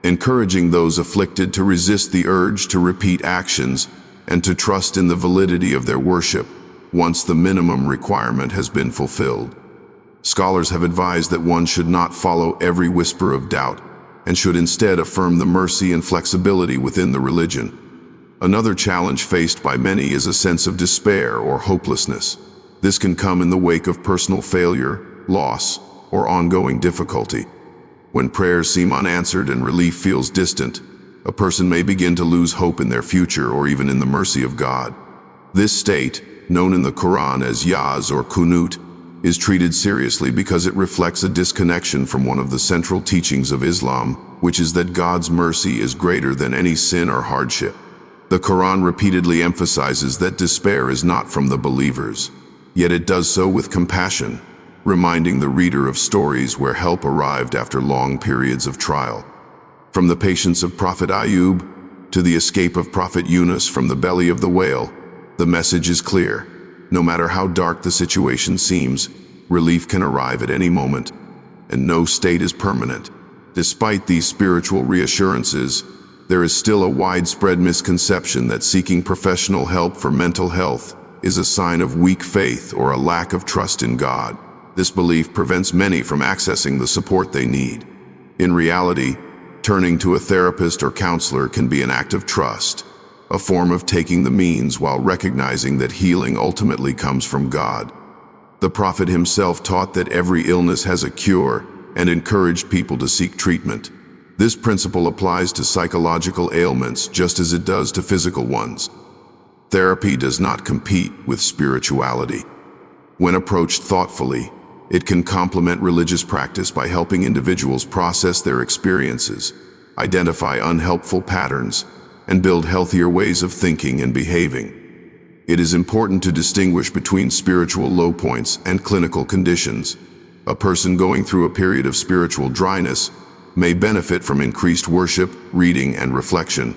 encouraging those afflicted to resist the urge to repeat actions and to trust in the validity of their worship once the minimum requirement has been fulfilled. Scholars have advised that one should not follow every whisper of doubt and should instead affirm the mercy and flexibility within the religion. Another challenge faced by many is a sense of despair or hopelessness. This can come in the wake of personal failure, loss, or ongoing difficulty. When prayers seem unanswered and relief feels distant, a person may begin to lose hope in their future or even in the mercy of God. This state, known in the Quran as yaz or kunut, is treated seriously because it reflects a disconnection from one of the central teachings of Islam, which is that God's mercy is greater than any sin or hardship. The Quran repeatedly emphasizes that despair is not from the believers, yet it does so with compassion, reminding the reader of stories where help arrived after long periods of trial. From the patience of Prophet Ayub to the escape of Prophet Yunus from the belly of the whale, the message is clear. No matter how dark the situation seems, relief can arrive at any moment, and no state is permanent. Despite these spiritual reassurances, there is still a widespread misconception that seeking professional help for mental health is a sign of weak faith or a lack of trust in God. This belief prevents many from accessing the support they need. In reality, turning to a therapist or counselor can be an act of trust, a form of taking the means while recognizing that healing ultimately comes from God. The Prophet himself taught that every illness has a cure and encouraged people to seek treatment. This principle applies to psychological ailments just as it does to physical ones. Therapy does not compete with spirituality. When approached thoughtfully, it can complement religious practice by helping individuals process their experiences, identify unhelpful patterns, and build healthier ways of thinking and behaving. It is important to distinguish between spiritual low points and clinical conditions. A person going through a period of spiritual dryness may benefit from increased worship, reading, and reflection.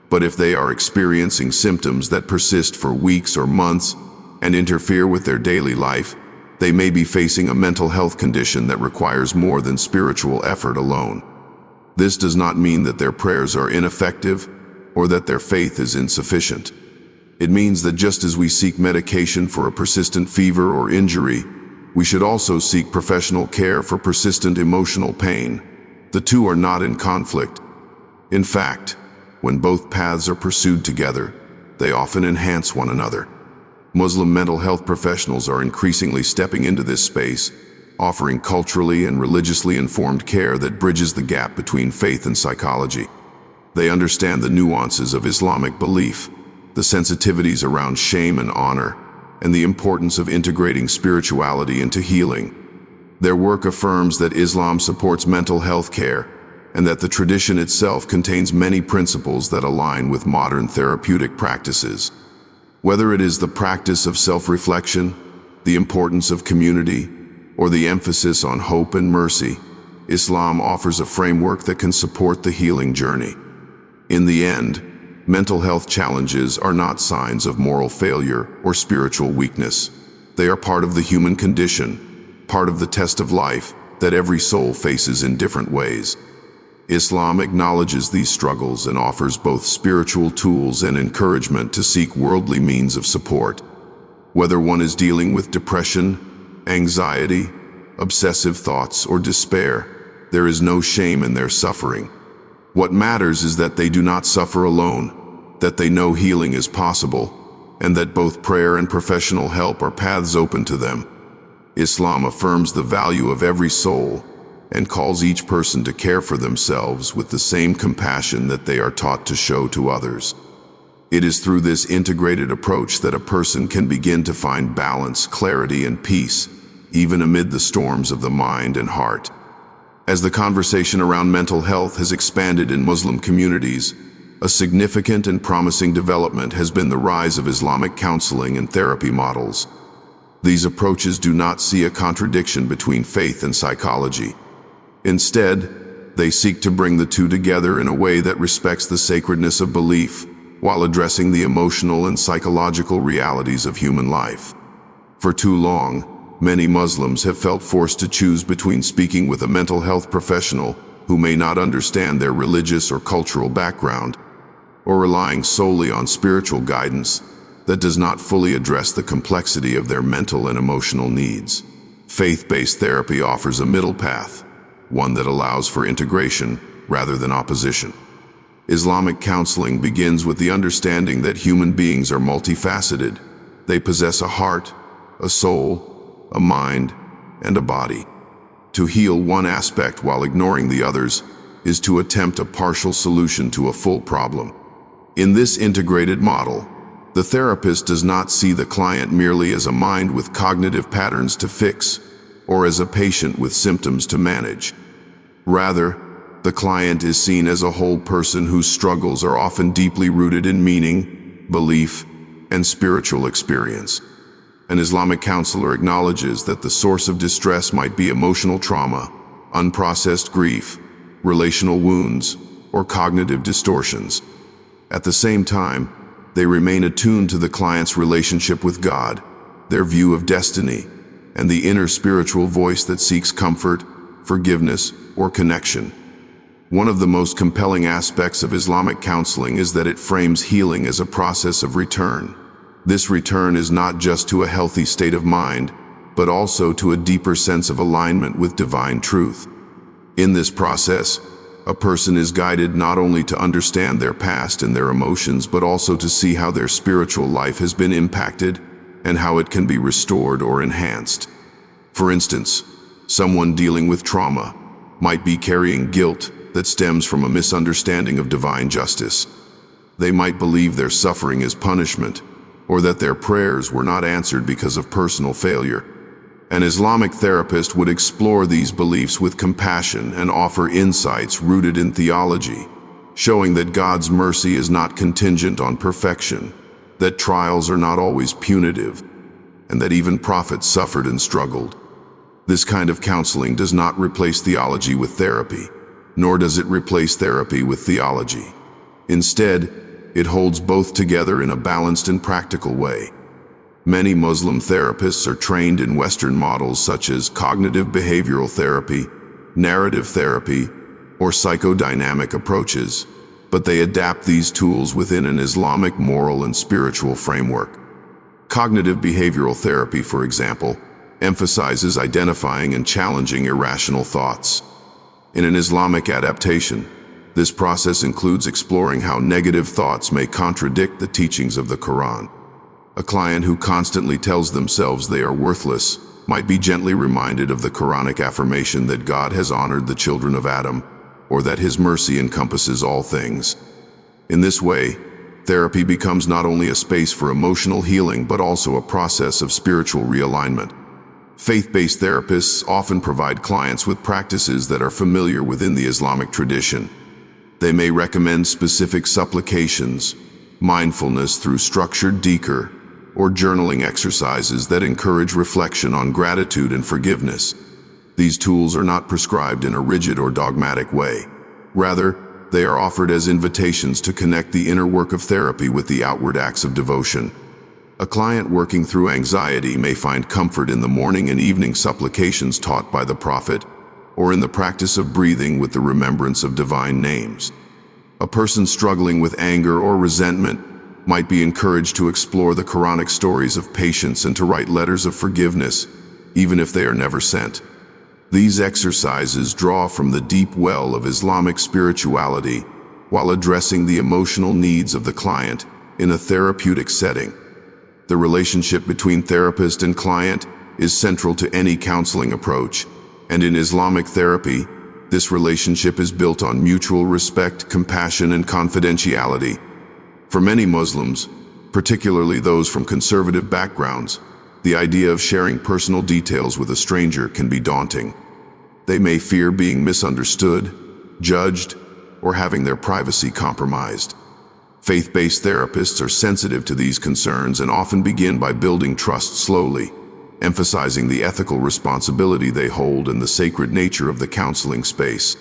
But if they are experiencing symptoms that persist for weeks or months and interfere with their daily life, they may be facing a mental health condition that requires more than spiritual effort alone. This does not mean that their prayers are ineffective or that their faith is insufficient. It means that just as we seek medication for a persistent fever or injury, we should also seek professional care for persistent emotional pain. The two are not in conflict. In fact, when both paths are pursued together, they often enhance one another. Muslim mental health professionals are increasingly stepping into this space, offering culturally and religiously informed care that bridges the gap between faith and psychology. They understand the nuances of Islamic belief, the sensitivities around shame and honor, and the importance of integrating spirituality into healing. Their work affirms that Islam supports mental health care, and that the tradition itself contains many principles that align with modern therapeutic practices. Whether it is the practice of self-reflection, the importance of community, or the emphasis on hope and mercy, Islam offers a framework that can support the healing journey. In the end, mental health challenges are not signs of moral failure or spiritual weakness. They are part of the human condition, part of the test of life that every soul faces in different ways. Islam acknowledges these struggles and offers both spiritual tools and encouragement to seek worldly means of support. Whether one is dealing with depression, anxiety, obsessive thoughts, or despair, there is no shame in their suffering. What matters is that they do not suffer alone, that they know healing is possible, and that both prayer and professional help are paths open to them. Islam affirms the value of every soul and calls each person to care for themselves with the same compassion that they are taught to show to others. It is through this integrated approach that a person can begin to find balance, clarity, and peace, even amid the storms of the mind and heart. As the conversation around mental health has expanded in Muslim communities, a significant and promising development has been the rise of Islamic counseling and therapy models. These approaches do not see a contradiction between faith and psychology. Instead, they seek to bring the two together in a way that respects the sacredness of belief while addressing the emotional and psychological realities of human life. For too long, many Muslims have felt forced to choose between speaking with a mental health professional who may not understand their religious or cultural background, or relying solely on spiritual guidance that does not fully address the complexity of their mental and emotional needs. Faith-based therapy offers a middle path, one that allows for integration rather than opposition. Islamic counseling begins with the understanding that human beings are multifaceted. They possess a heart, a soul, a mind, and a body. To heal one aspect while ignoring the others is to attempt a partial solution to a full problem. In this integrated model, The therapist does not see the client merely as a mind with cognitive patterns to fix, or as a patient with symptoms to manage. Rather, the client is seen as a whole person whose struggles are often deeply rooted in meaning, belief, and spiritual experience. An Islamic counselor acknowledges that the source of distress might be emotional trauma, unprocessed grief, relational wounds, or cognitive distortions. At the same time, they remain attuned to the client's relationship with God, their view of destiny, and the inner spiritual voice that seeks comfort, forgiveness, or connection. One of the most compelling aspects of Islamic counseling is that it frames healing as a process of return. This return is not just to a healthy state of mind, but also to a deeper sense of alignment with divine truth. In this process, a person is guided not only to understand their past and their emotions, but also to see how their spiritual life has been impacted and how it can be restored or enhanced. For instance, someone dealing with trauma might be carrying guilt that stems from a misunderstanding of divine justice. They might believe their suffering is punishment, or that their prayers were not answered because of personal failure. An Islamic therapist would explore these beliefs with compassion and offer insights rooted in theology, showing that God's mercy is not contingent on perfection, that trials are not always punitive, and that even prophets suffered and struggled. This kind of counseling does not replace theology with therapy, nor does it replace therapy with theology. Instead, it holds both together in a balanced and practical way. Many Muslim therapists are trained in Western models such as cognitive behavioral therapy, narrative therapy, or psychodynamic approaches, but they adapt these tools within an Islamic moral and spiritual framework. Cognitive behavioral therapy, for example, emphasizes identifying and challenging irrational thoughts. In an Islamic adaptation, this process includes exploring how negative thoughts may contradict the teachings of the Quran. A client who constantly tells themselves they are worthless might be gently reminded of the Quranic affirmation that God has honored the children of Adam, or that his mercy encompasses all things. In this way, therapy becomes not only a space for emotional healing, but also a process of spiritual realignment. Faith-based therapists often provide clients with practices that are familiar within the Islamic tradition. They may recommend specific supplications, mindfulness through structured dhikr, or journaling exercises that encourage reflection on gratitude and forgiveness. These tools are not prescribed in a rigid or dogmatic way. Rather, they are offered as invitations to connect the inner work of therapy with the outward acts of devotion. A client working through anxiety may find comfort in the morning and evening supplications taught by the Prophet, or in the practice of breathing with the remembrance of divine names. A person struggling with anger or resentment might be encouraged to explore the Quranic stories of patience and to write letters of forgiveness, even if they are never sent. These exercises draw from the deep well of Islamic spirituality while addressing the emotional needs of the client in a therapeutic setting. The relationship between therapist and client is central to any counseling approach, and in Islamic therapy, this relationship is built on mutual respect, compassion, and confidentiality. For many Muslims, particularly those from conservative backgrounds, the idea of sharing personal details with a stranger can be daunting. They may fear being misunderstood, judged, or having their privacy compromised. Faith-based therapists are sensitive to these concerns and often begin by building trust slowly, emphasizing the ethical responsibility they hold and the sacred nature of the counseling space.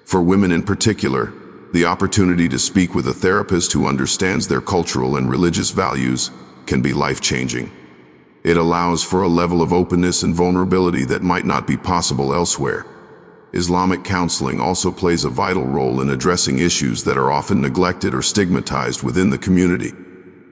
For women in particular, the opportunity to speak with a therapist who understands their cultural and religious values can be life-changing. It allows for a level of openness and vulnerability that might not be possible elsewhere. Islamic counseling also plays a vital role in addressing issues that are often neglected or stigmatized within the community.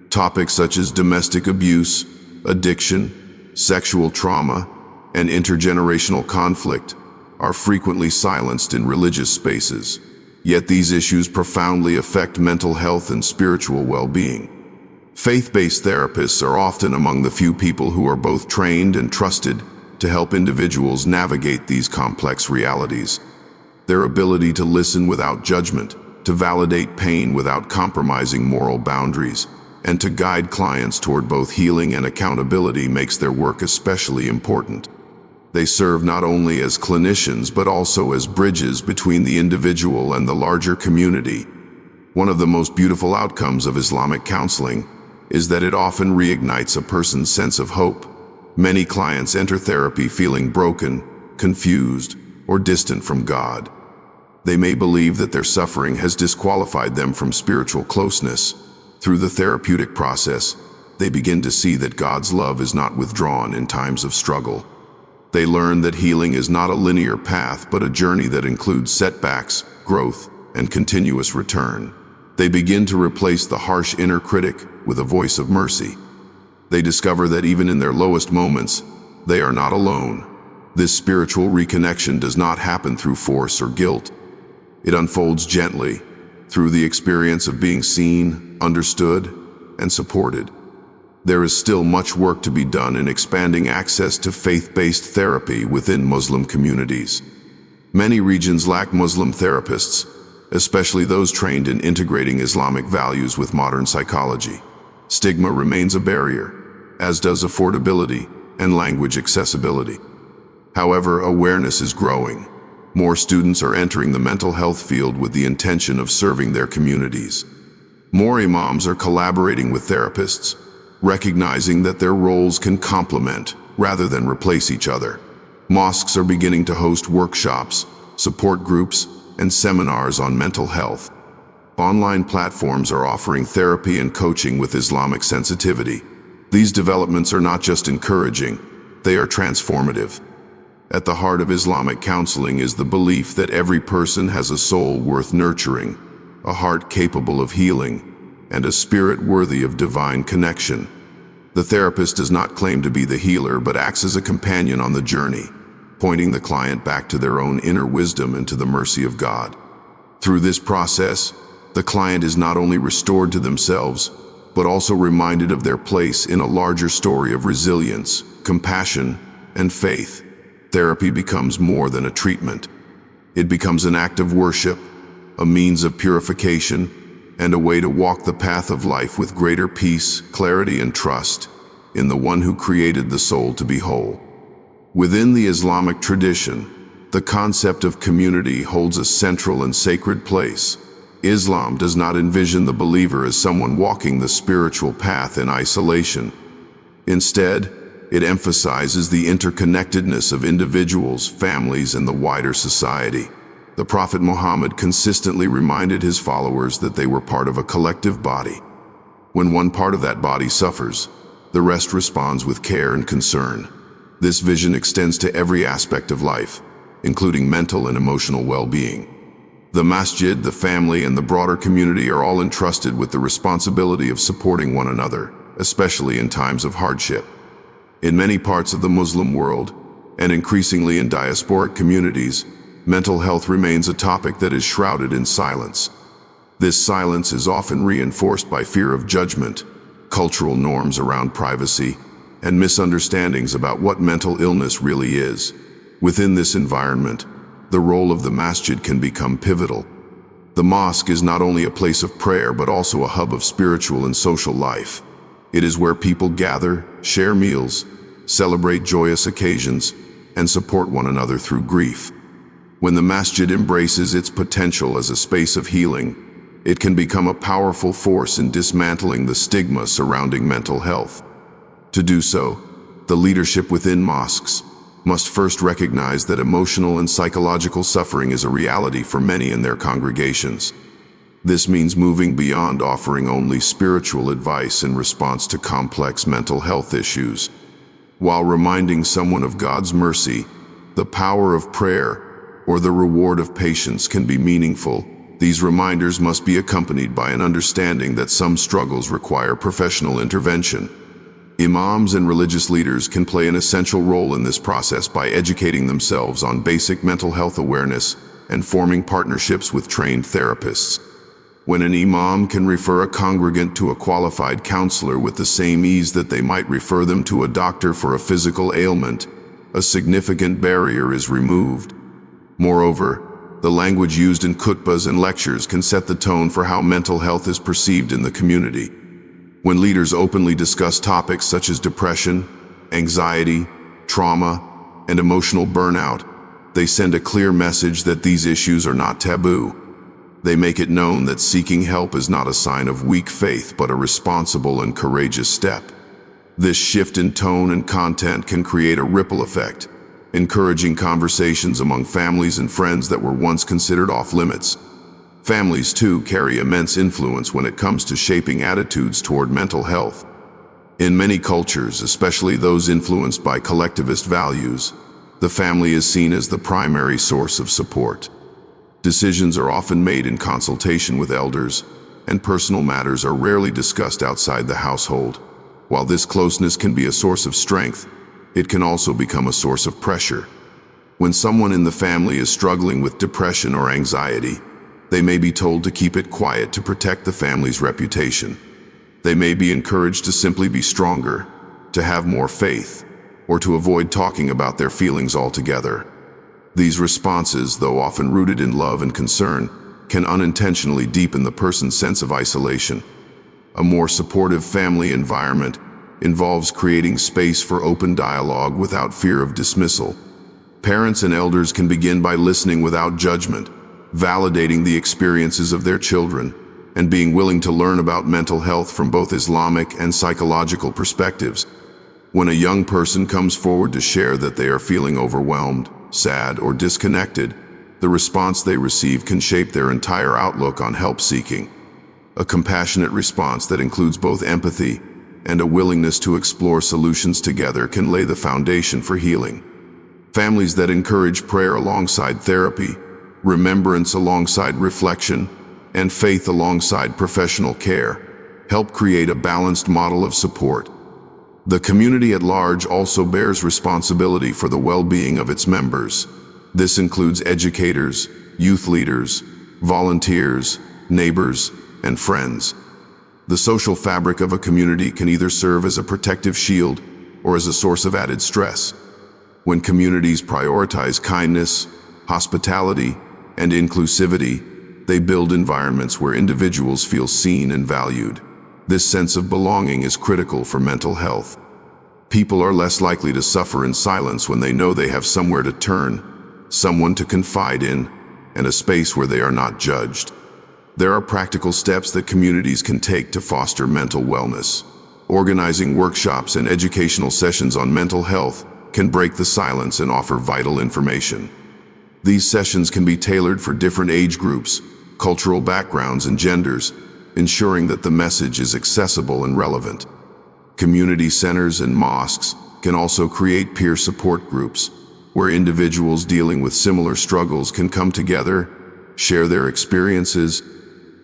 Topics such as domestic abuse, addiction, sexual trauma, and intergenerational conflict are frequently silenced in religious spaces. Yet these issues profoundly affect mental health and spiritual well-being. Faith-based therapists are often among the few people who are both trained and trusted to help individuals navigate these complex realities. Their ability to listen without judgment, to validate pain without compromising moral boundaries, and to guide clients toward both healing and accountability makes their work especially important. They serve not only as clinicians but also as bridges between the individual and the larger community. One of the most beautiful outcomes of Islamic counseling is that it often reignites a person's sense of hope. Many clients enter therapy feeling broken, confused, or distant from God. They may believe that their suffering has disqualified them from spiritual closeness. Through the therapeutic process, they begin to see that God's love is not withdrawn in times of struggle. They learn that healing is not a linear path, but a journey that includes setbacks, growth, and continuous return. They begin to replace the harsh inner critic with a voice of mercy. They discover that even in their lowest moments, they are not alone. This spiritual reconnection does not happen through force or guilt. It unfolds gently, through the experience of being seen, understood, and supported. There is still much work to be done in expanding access to faith-based therapy within Muslim communities. Many regions lack Muslim therapists, especially those trained in integrating Islamic values with modern psychology. Stigma remains a barrier, as does affordability and language accessibility. However, awareness is growing. More students are entering the mental health field with the intention of serving their communities. More imams are collaborating with therapists, recognizing that their roles can complement rather than replace each other. Mosques are beginning to host workshops, support groups, and seminars on mental health. Online platforms are offering therapy and coaching with Islamic sensitivity. These developments are not just encouraging, they are transformative. At the heart of Islamic counseling is the belief that every person has a soul worth nurturing, a heart capable of healing, and a spirit worthy of divine connection. The therapist does not claim to be the healer, but acts as a companion on the journey, pointing the client back to their own inner wisdom and to the mercy of God. Through this process, the client is not only restored to themselves, but also reminded of their place in a larger story of resilience, compassion, and faith. Therapy becomes more than a treatment. It becomes an act of worship, a means of purification, and a way to walk the path of life with greater peace, clarity, and trust in the one who created the soul to be whole. Within the Islamic tradition, the concept of community holds a central and sacred place. Islam does not envision the believer as someone walking the spiritual path in isolation. Instead, it emphasizes the interconnectedness of individuals, families, and the wider society. The Prophet Muhammad consistently reminded his followers that they were part of a collective body. When one part of that body suffers, the rest responds with care and concern. This vision extends to every aspect of life, including mental and emotional well-being. The masjid, the family, and the broader community are all entrusted with the responsibility of supporting one another, especially in times of hardship. In many parts of the Muslim world, and increasingly in diasporic communities, mental health remains a topic that is shrouded in silence. This silence is often reinforced by fear of judgment, cultural norms around privacy, and misunderstandings about what mental illness really is. Within this environment, the role of the masjid can become pivotal. The mosque is not only a place of prayer but also a hub of spiritual and social life. It is where people gather, share meals, celebrate joyous occasions, and support one another through grief. When the masjid embraces its potential as a space of healing, it can become a powerful force in dismantling the stigma surrounding mental health. To do so, the leadership within mosques must first recognize that emotional and psychological suffering is a reality for many in their congregations. This means moving beyond offering only spiritual advice in response to complex mental health issues. While reminding someone of God's mercy, the power of prayer, or the reward of patience can be meaningful, these reminders must be accompanied by an understanding that some struggles require professional intervention. Imams and religious leaders can play an essential role in this process by educating themselves on basic mental health awareness and forming partnerships with trained therapists. When an imam can refer a congregant to a qualified counselor with the same ease that they might refer them to a doctor for a physical ailment, a significant barrier is removed. Moreover, the language used in khutbahs and lectures can set the tone for how mental health is perceived in the community. When leaders openly discuss topics such as depression, anxiety, trauma, and emotional burnout, they send a clear message that these issues are not taboo. They make it known that seeking help is not a sign of weak faith, but a responsible and courageous step. This shift in tone and content can create a ripple effect, encouraging conversations among families and friends that were once considered off-limits. Families, too, carry immense influence when it comes to shaping attitudes toward mental health. In many cultures, especially those influenced by collectivist values, the family is seen as the primary source of support. Decisions are often made in consultation with elders, and personal matters are rarely discussed outside the household. While this closeness can be a source of strength, it can also become a source of pressure. When someone in the family is struggling with depression or anxiety, they may be told to keep it quiet to protect the family's reputation. They may be encouraged to simply be stronger, to have more faith, or to avoid talking about their feelings altogether. These responses, though often rooted in love and concern, can unintentionally deepen the person's sense of isolation. A more supportive family environment involves creating space for open dialogue without fear of dismissal. Parents and elders can begin by listening without judgment, validating the experiences of their children, and being willing to learn about mental health from both Islamic and psychological perspectives. When a young person comes forward to share that they are feeling overwhelmed, sad, or disconnected, the response they receive can shape their entire outlook on help seeking. A compassionate response that includes both empathy and a willingness to explore solutions together can lay the foundation for healing. Families that encourage prayer alongside therapy, remembrance alongside reflection, and faith alongside professional care help create a balanced model of support. The community at large also bears responsibility for the well-being of its members. This includes educators, youth leaders, volunteers, neighbors, and friends. The social fabric of a community can either serve as a protective shield or as a source of added stress. When communities prioritize kindness, hospitality, and inclusivity, they build environments where individuals feel seen and valued. This sense of belonging is critical for mental health. People are less likely to suffer in silence when they know they have somewhere to turn, someone to confide in, and a space where they are not judged. There are practical steps that communities can take to foster mental wellness. Organizing workshops and educational sessions on mental health can break the silence and offer vital information. These sessions can be tailored for different age groups, cultural backgrounds, and genders, ensuring that the message is accessible and relevant. Community centers and mosques can also create peer support groups, where individuals dealing with similar struggles can come together, share their experiences,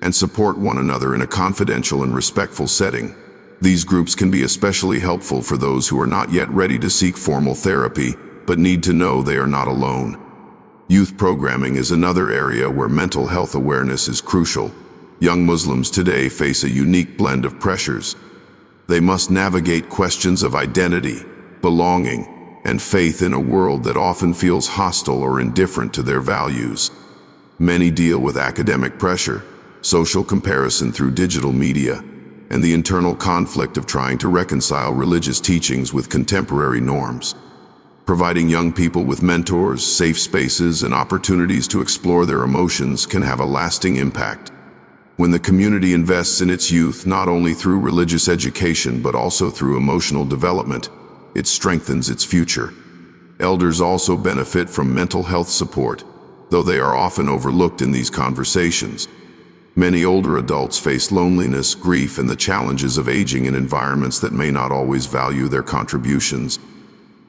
and support one another in a confidential and respectful setting. These groups can be especially helpful for those who are not yet ready to seek formal therapy, but need to know they are not alone. Youth programming is another area where mental health awareness is crucial. Young Muslims today face a unique blend of pressures. They must navigate questions of identity, belonging, and faith in a world that often feels hostile or indifferent to their values. Many deal with academic pressure, social comparison through digital media, and the internal conflict of trying to reconcile religious teachings with contemporary norms. Providing young people with mentors, safe spaces, and opportunities to explore their emotions can have a lasting impact. When the community invests in its youth not only through religious education but also through emotional development, it strengthens its future. Elders also benefit from mental health support, though they are often overlooked in these conversations. Many older adults face loneliness, grief, and the challenges of aging in environments that may not always value their contributions.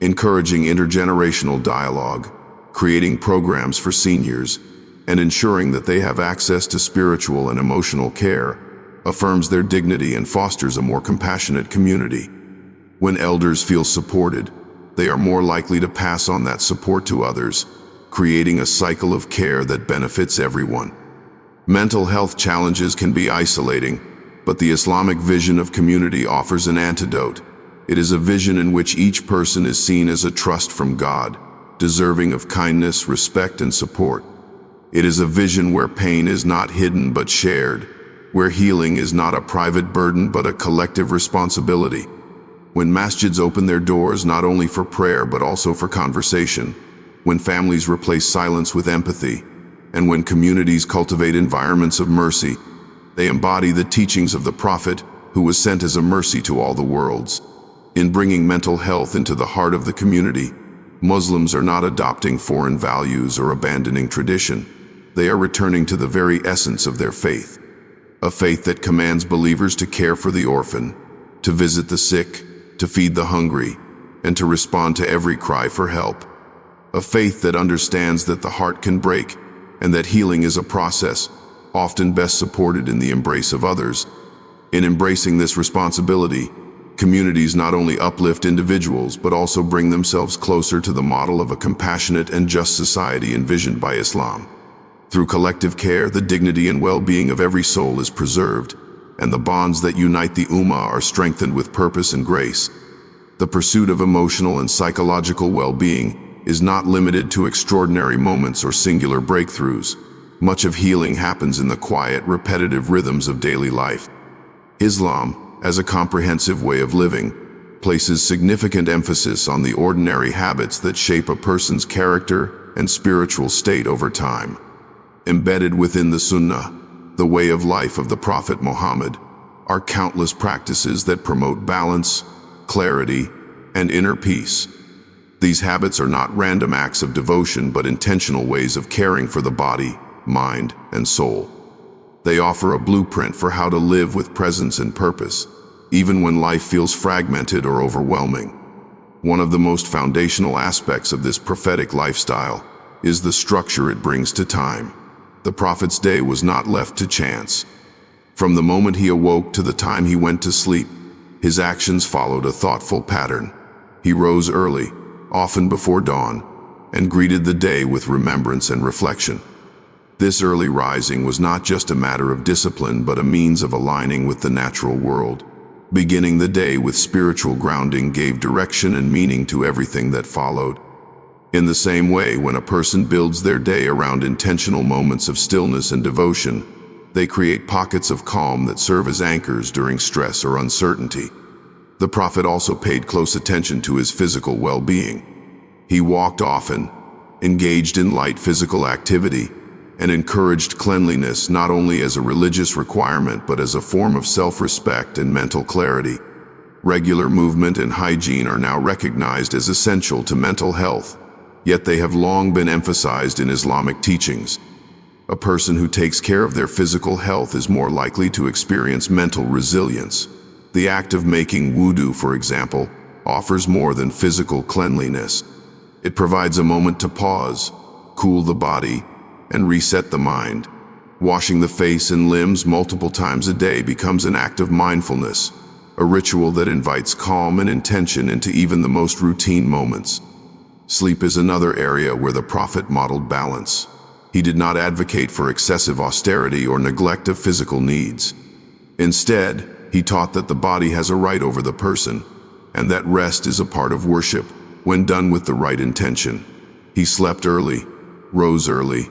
Encouraging intergenerational dialogue, creating programs for seniors, and ensuring that they have access to spiritual and emotional care affirms their dignity and fosters a more compassionate community. When elders feel supported, they are more likely to pass on that support to others, creating a cycle of care that benefits everyone. Mental health challenges can be isolating, but the Islamic vision of community offers an antidote. It is a vision in which each person is seen as a trust from God, deserving of kindness, respect, and support. It is a vision where pain is not hidden but shared, where healing is not a private burden but a collective responsibility. When masjids open their doors not only for prayer but also for conversation, when families replace silence with empathy, and when communities cultivate environments of mercy, they embody the teachings of the Prophet, who was sent as a mercy to all the worlds. In bringing mental health into the heart of the community, Muslims are not adopting foreign values or abandoning tradition. They are returning to the very essence of their faith, a faith that commands believers to care for the orphan, to visit the sick, to feed the hungry, and to respond to every cry for help. A faith that understands that the heart can break and that healing is a process, often best supported in the embrace of others. In embracing this responsibility, communities not only uplift individuals but also bring themselves closer to the model of a compassionate and just society envisioned by Islam. Through collective care, the dignity and well-being of every soul is preserved, and the bonds that unite the Ummah are strengthened with purpose and grace. The pursuit of emotional and psychological well-being is not limited to extraordinary moments or singular breakthroughs. Much of healing happens in the quiet, repetitive rhythms of daily life. Islam, as a comprehensive way of living, places significant emphasis on the ordinary habits that shape a person's character and spiritual state over time. Embedded within the Sunnah, the way of life of the Prophet Muhammad, are countless practices that promote balance, clarity, and inner peace. These habits are not random acts of devotion but intentional ways of caring for the body, mind, and soul. They offer a blueprint for how to live with presence and purpose, even when life feels fragmented or overwhelming. One of the most foundational aspects of this prophetic lifestyle is the structure it brings to time. The Prophet's day was not left to chance. From the moment he awoke to the time he went to sleep, his actions followed a thoughtful pattern. He rose early, often before dawn, and greeted the day with remembrance and reflection. This early rising was not just a matter of discipline but a means of aligning with the natural world. Beginning the day with spiritual grounding gave direction and meaning to everything that followed. In the same way, when a person builds their day around intentional moments of stillness and devotion, they create pockets of calm that serve as anchors during stress or uncertainty. The Prophet also paid close attention to his physical well-being. He walked often, engaged in light physical activity, and encouraged cleanliness not only as a religious requirement but as a form of self-respect and mental clarity. Regular movement and hygiene are now recognized as essential to mental health, yet they have long been emphasized in Islamic teachings. A person who takes care of their physical health is more likely to experience mental resilience. The act of making wudu, for example, offers more than physical cleanliness. It provides a moment to pause, cool the body, and reset the mind. Washing the face and limbs multiple times a day becomes an act of mindfulness, a ritual that invites calm and intention into even the most routine moments. Sleep is another area where the Prophet modeled balance. He did not advocate for excessive austerity or neglect of physical needs. Instead, he taught that the body has a right over the person, and that rest is a part of worship when done with the right intention. He slept early, rose early,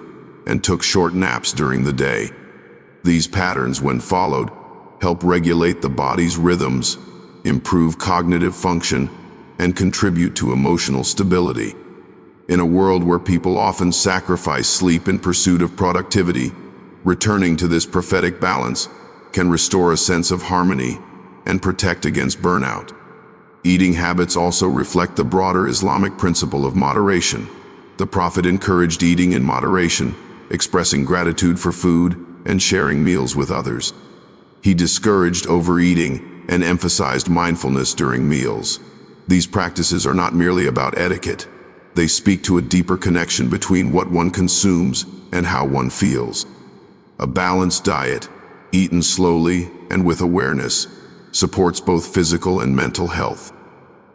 and took short naps during the day. These patterns, when followed, help regulate the body's rhythms, improve cognitive function, and contribute to emotional stability. In a world where people often sacrifice sleep in pursuit of productivity, returning to this prophetic balance can restore a sense of harmony and protect against burnout. Eating habits also reflect the broader Islamic principle of moderation. The Prophet encouraged eating in moderation, expressing gratitude for food and sharing meals with others. He discouraged overeating and emphasized mindfulness during meals. These practices are not merely about etiquette. They speak to a deeper connection between what one consumes and how one feels. A balanced diet, eaten slowly and with awareness, supports both physical and mental health.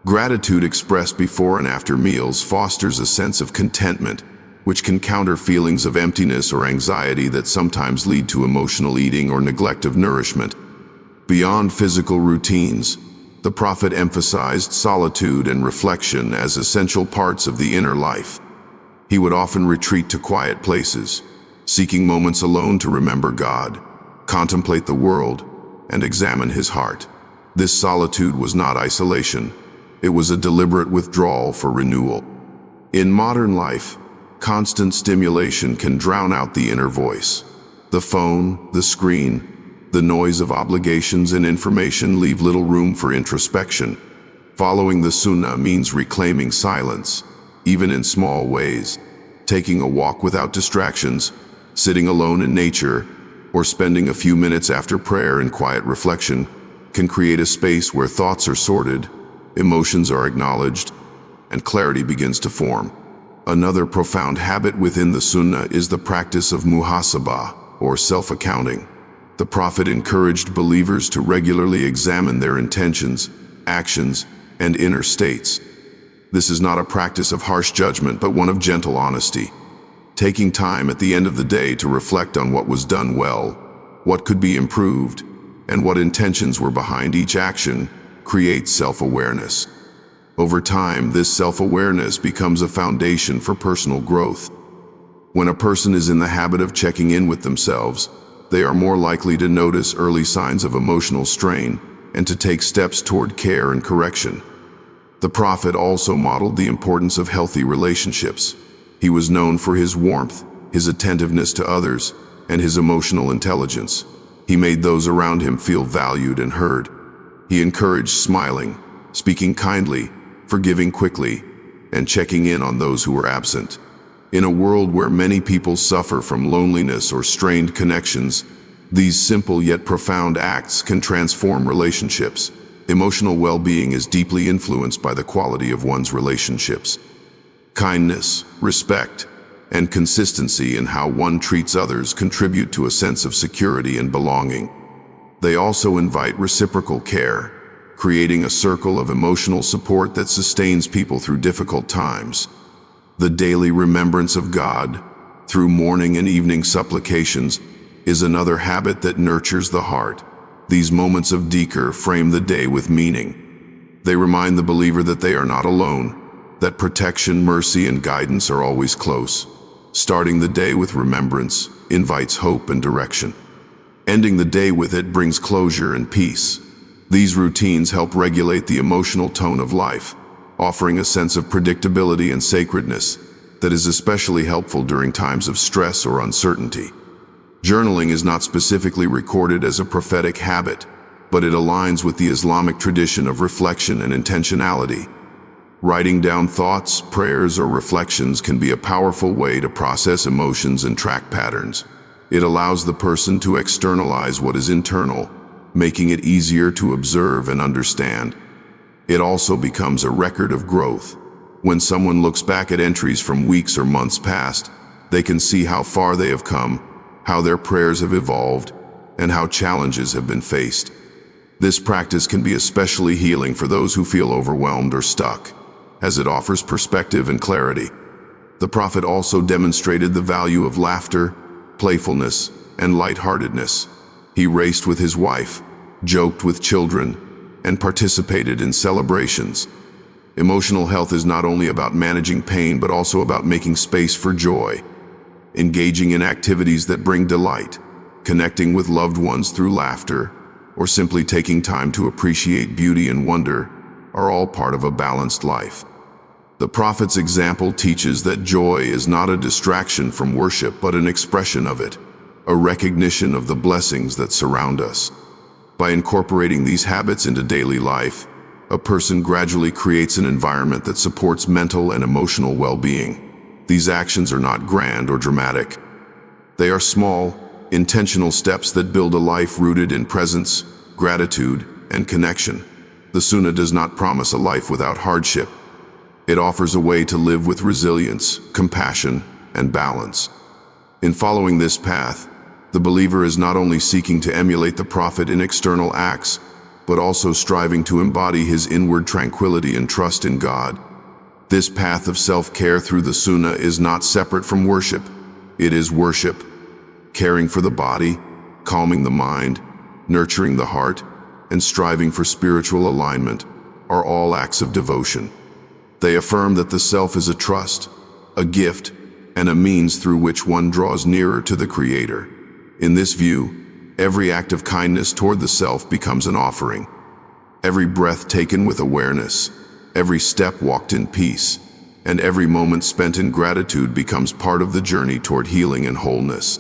Gratitude expressed before and after meals fosters a sense of contentment, which can counter feelings of emptiness or anxiety that sometimes lead to emotional eating or neglect of nourishment. Beyond physical routines, the Prophet emphasized solitude and reflection as essential parts of the inner life. He would often retreat to quiet places, seeking moments alone to remember God. contemplate the world, and examine his heart. This solitude was not isolation. It was a deliberate withdrawal for renewal. In modern life, constant stimulation can drown out the inner voice. The phone, the screen, the noise of obligations and information leave little room for introspection. Following the Sunnah means reclaiming silence, even in small ways. Taking a walk without distractions, sitting alone in nature, or spending a few minutes after prayer in quiet reflection can create a space where thoughts are sorted, emotions are acknowledged, and clarity begins to form. Another profound habit within the Sunnah is the practice of muhasabah, or self-accounting. The Prophet encouraged believers to regularly examine their intentions, actions, and inner states. This is not a practice of harsh judgment, but one of gentle honesty. Taking time at the end of the day to reflect on what was done well, what could be improved, and what intentions were behind each action creates self-awareness. Over time, this self-awareness becomes a foundation for personal growth. When a person is in the habit of checking in with themselves, they are more likely to notice early signs of emotional strain and to take steps toward care and correction. The Prophet also modeled the importance of healthy relationships. He was known for his warmth, his attentiveness to others, and his emotional intelligence. He made those around him feel valued and heard. He encouraged smiling, speaking kindly, forgiving quickly, and checking in on those who were absent. In a world where many people suffer from loneliness or strained connections, these simple yet profound acts can transform relationships. Emotional well-being is deeply influenced by the quality of one's relationships. Kindness, respect, and consistency in how one treats others contribute to a sense of security and belonging. They also invite reciprocal care, creating a circle of emotional support that sustains people through difficult times. The daily remembrance of God, through morning and evening supplications, is another habit that nurtures the heart. These moments of dhikr frame the day with meaning. They remind the believer that they are not alone, that protection, mercy, and guidance are always close. Starting the day with remembrance invites hope and direction. Ending the day with it brings closure and peace. These routines help regulate the emotional tone of life, offering a sense of predictability and sacredness that is especially helpful during times of stress or uncertainty. Journaling is not specifically recorded as a prophetic habit, but it aligns with the Islamic tradition of reflection and intentionality. Writing down thoughts, prayers, or reflections can be a powerful way to process emotions and track patterns. It allows the person to externalize what is internal, making it easier to observe and understand. It also becomes a record of growth. When someone looks back at entries from weeks or months past, they can see how far they have come, how their prayers have evolved, and how challenges have been faced. This practice can be especially healing for those who feel overwhelmed or stuck, as it offers perspective and clarity. The Prophet also demonstrated the value of laughter, playfulness, and lightheartedness. He raced with his wife, joked with children, and participated in celebrations. Emotional health is not only about managing pain, but also about making space for joy. Engaging in activities that bring delight, connecting with loved ones through laughter, or simply taking time to appreciate beauty and wonder are all part of a balanced life. The Prophet's example teaches that joy is not a distraction from worship, but an expression of it, a recognition of the blessings that surround us. By incorporating these habits into daily life, a person gradually creates an environment that supports mental and emotional well-being. These actions are not grand or dramatic. They are small, intentional steps that build a life rooted in presence, gratitude, and connection. The Sunnah does not promise a life without hardship. It offers a way to live with resilience, compassion, and balance. In following this path, the believer is not only seeking to emulate the Prophet in external acts, but also striving to embody his inward tranquility and trust in God. This path of self-care through the Sunnah is not separate from worship. It is worship. Caring for the body, calming the mind, nurturing the heart, and striving for spiritual alignment are all acts of devotion. They affirm that the self is a trust, a gift, and a means through which one draws nearer to the Creator. In this view, Every act of kindness toward the self becomes an offering. Every breath taken with awareness, every step walked in peace, and every moment spent in gratitude becomes part of the journey toward healing and wholeness.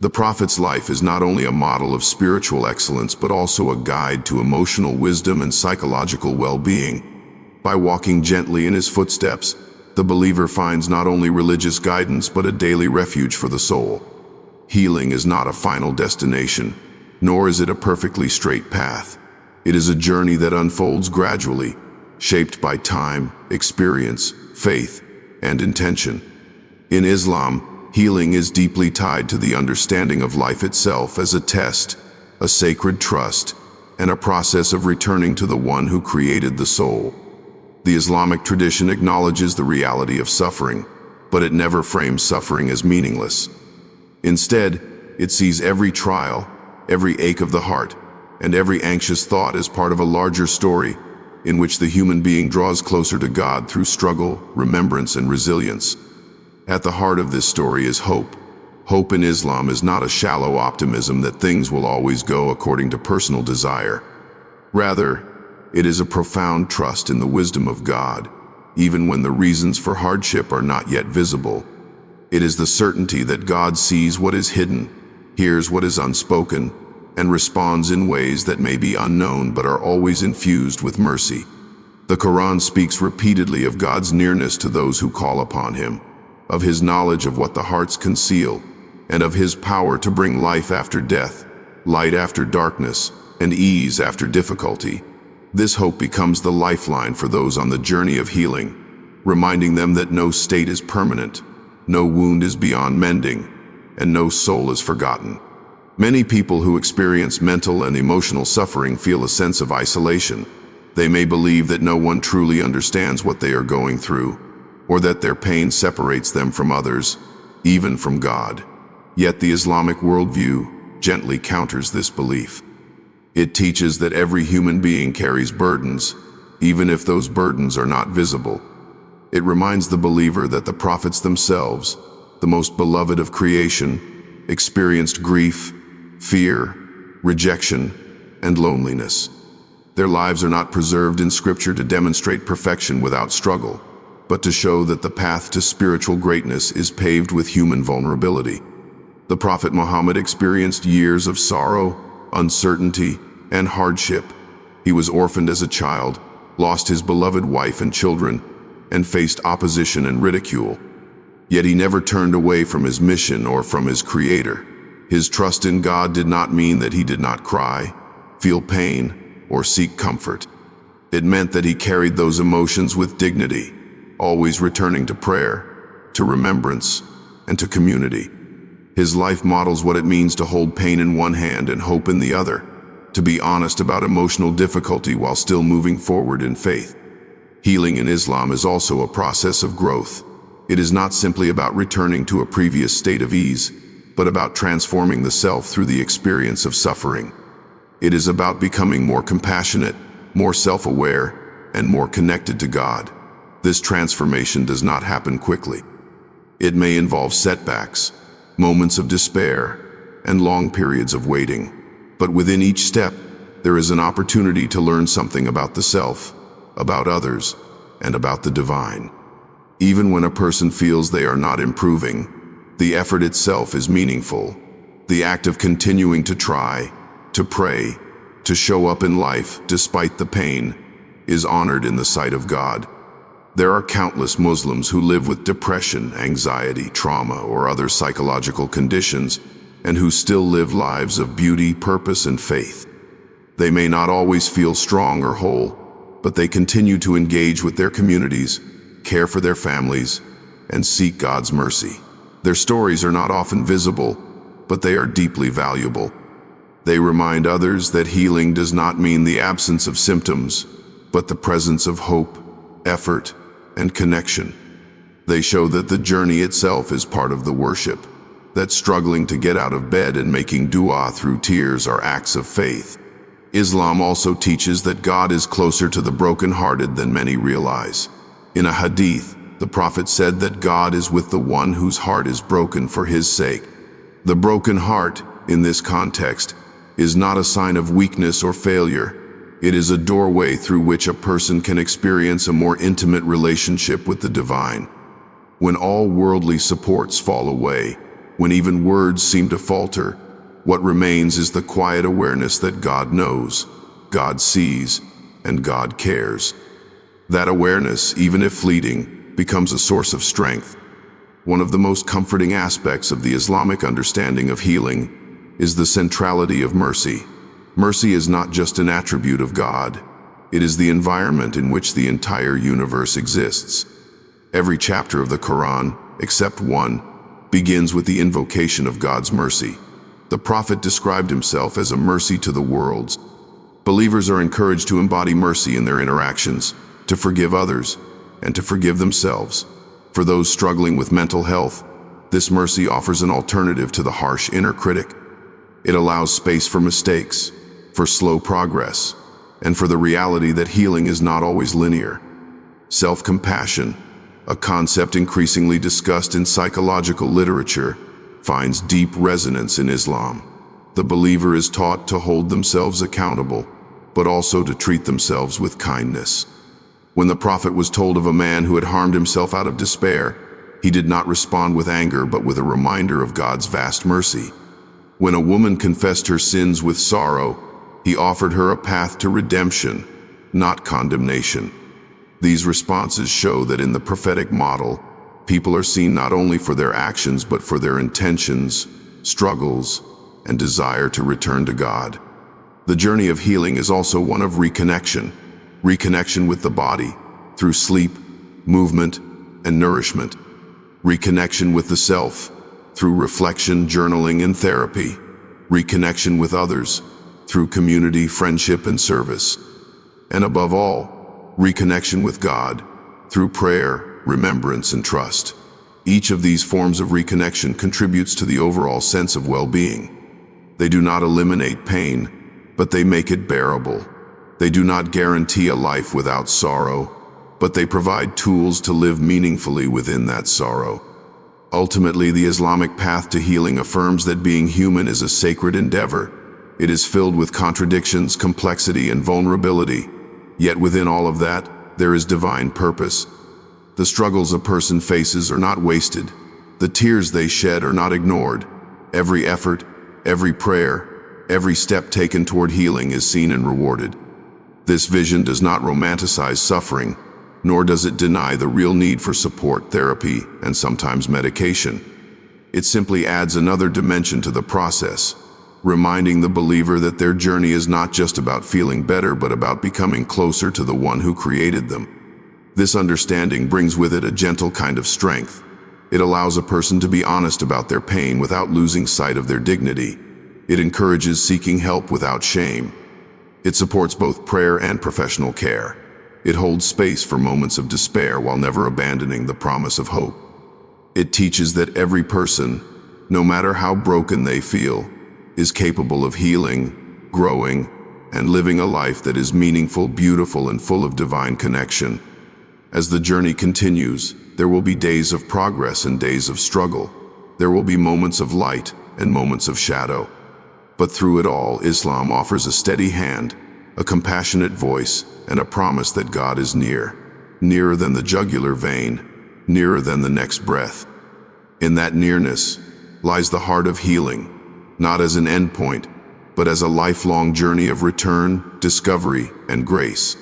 The Prophet's life is not only a model of spiritual excellence but also a guide to emotional wisdom and psychological well-being. By walking gently in his footsteps, the believer finds not only religious guidance but a daily refuge for the soul. Healing is not a final destination, nor is it a perfectly straight path. It is a journey that unfolds gradually, shaped by time, experience, faith, and intention. In Islam, healing is deeply tied to the understanding of life itself as a test, a sacred trust, and a process of returning to the one who created the soul. The Islamic tradition acknowledges the reality of suffering, but it never frames suffering as meaningless. Instead, it sees every trial, every ache of the heart, and every anxious thought as part of a larger story in which the human being draws closer to God through struggle, remembrance, and resilience. At the heart of this story is hope. Hope in Islam is not a shallow optimism that things will always go according to personal desire. Rather, it is a profound trust in the wisdom of God, even when the reasons for hardship are not yet visible. It is the certainty that God sees what is hidden, hears what is unspoken, and responds in ways that may be unknown but are always infused with mercy. The Quran speaks repeatedly of God's nearness to those who call upon Him, of His knowledge of what the hearts conceal, and of His power to bring life after death, light after darkness, and ease after difficulty. This hope becomes the lifeline for those on the journey of healing, reminding them that no state is permanent, no wound is beyond mending, and no soul is forgotten. Many people who experience mental and emotional suffering feel a sense of isolation. They may believe that no one truly understands what they are going through, or that their pain separates them from others, even from God. Yet the Islamic worldview gently counters this belief. It teaches that every human being carries burdens, even if those burdens are not visible. It reminds the believer that the prophets themselves, the most beloved of creation, experienced grief, fear, rejection, and loneliness. Their lives are not preserved in Scripture to demonstrate perfection without struggle, but to show that the path to spiritual greatness is paved with human vulnerability. The Prophet Muhammad experienced years of sorrow, uncertainty, and hardship. He was orphaned as a child, lost his beloved wife and children, and faced opposition and ridicule. Yet he never turned away from his mission or from his Creator. His trust in God did not mean that he did not cry, feel pain, or seek comfort. It meant that he carried those emotions with dignity, always returning to prayer, to remembrance, and to community. His life models what it means to hold pain in one hand and hope in the other, to be honest about emotional difficulty while still moving forward in faith. Healing in Islam is also a process of growth. It is not simply about returning to a previous state of ease, but about transforming the self through the experience of suffering. It is about becoming more compassionate, more self-aware, and more connected to God. This transformation does not happen quickly. It may involve setbacks, moments of despair, and long periods of waiting. But within each step, there is an opportunity to learn something about the self, about others, and about the divine. Even when a person feels they are not improving, the effort itself is meaningful. The act of continuing to try, to pray, to show up in life despite the pain, is honored in the sight of God. There are countless Muslims who live with depression, anxiety, trauma, or other psychological conditions, and who still live lives of beauty, purpose, and faith. They may not always feel strong or whole, but they continue to engage with their communities, care for their families, and seek God's mercy. Their stories are not often visible, but they are deeply valuable. They remind others that healing does not mean the absence of symptoms, but the presence of hope, effort, and connection. They show that the journey itself is part of the worship, that struggling to get out of bed and making dua through tears are acts of faith. Islam also teaches that God is closer to the brokenhearted than many realize. In a hadith, the Prophet said that God is with the one whose heart is broken for his sake. The broken heart in this context, is not a sign of weakness or failure. It is a doorway through which a person can experience a more intimate relationship with the divine. When all worldly supports fall away, when even words seem to falter, what remains is the quiet awareness that God knows, God sees, and God cares. That awareness, even if fleeting, becomes a source of strength. One of the most comforting aspects of the Islamic understanding of healing is the centrality of mercy. Mercy is not just an attribute of God. It is the environment in which the entire universe exists. Every chapter of the Quran, except one, begins with the invocation of God's mercy. The Prophet described himself as a mercy to the worlds. Believers are encouraged to embody mercy in their interactions, to forgive others, and to forgive themselves. For those struggling with mental health, this mercy offers an alternative to the harsh inner critic. It allows space for mistakes, for slow progress, and for the reality that healing is not always linear. Self-compassion, a concept increasingly discussed in psychological literature, finds deep resonance in Islam. The believer is taught to hold themselves accountable, but also to treat themselves with kindness. When the Prophet was told of a man who had harmed himself out of despair, he did not respond with anger, but with a reminder of God's vast mercy. When a woman confessed her sins with sorrow, he offered her a path to redemption, not condemnation. These responses show that in the prophetic model, people are seen not only for their actions, but for their intentions, struggles, and desire to return to God. The journey of healing is also one of reconnection with the body, through sleep, movement, and nourishment. Reconnection with the self, through reflection, journaling, and therapy. Reconnection with others, through community, friendship, and service. And above all, reconnection with God, through prayer, remembrance, and trust. Each of these forms of reconnection contributes to the overall sense of well-being. They do not eliminate pain, but they make it bearable. They do not guarantee a life without sorrow, but they provide tools to live meaningfully within that sorrow. Ultimately, the Islamic path to healing affirms that being human is a sacred endeavor. It is filled with contradictions, complexity, and vulnerability. Yet within all of that, there is divine purpose. The struggles a person faces are not wasted. The tears they shed are not ignored. Every effort, every prayer, every step taken toward healing is seen and rewarded. This vision does not romanticize suffering, nor does it deny the real need for support, therapy, and sometimes medication. It simply adds another dimension to the process, reminding the believer that their journey is not just about feeling better, but about becoming closer to the one who created them. This understanding brings with it a gentle kind of strength. It allows a person to be honest about their pain without losing sight of their dignity. It encourages seeking help without shame. It supports both prayer and professional care. It holds space for moments of despair while never abandoning the promise of hope. It teaches that every person, no matter how broken they feel, is capable of healing, growing, and living a life that is meaningful, beautiful, and full of divine connection. As the journey continues, there will be days of progress and days of struggle. There will be moments of light and moments of shadow. But through it all, Islam offers a steady hand, a compassionate voice, and a promise that God is near, nearer than the jugular vein, nearer than the next breath. In that nearness lies the heart of healing, not as an endpoint, but as a lifelong journey of return, discovery, and grace.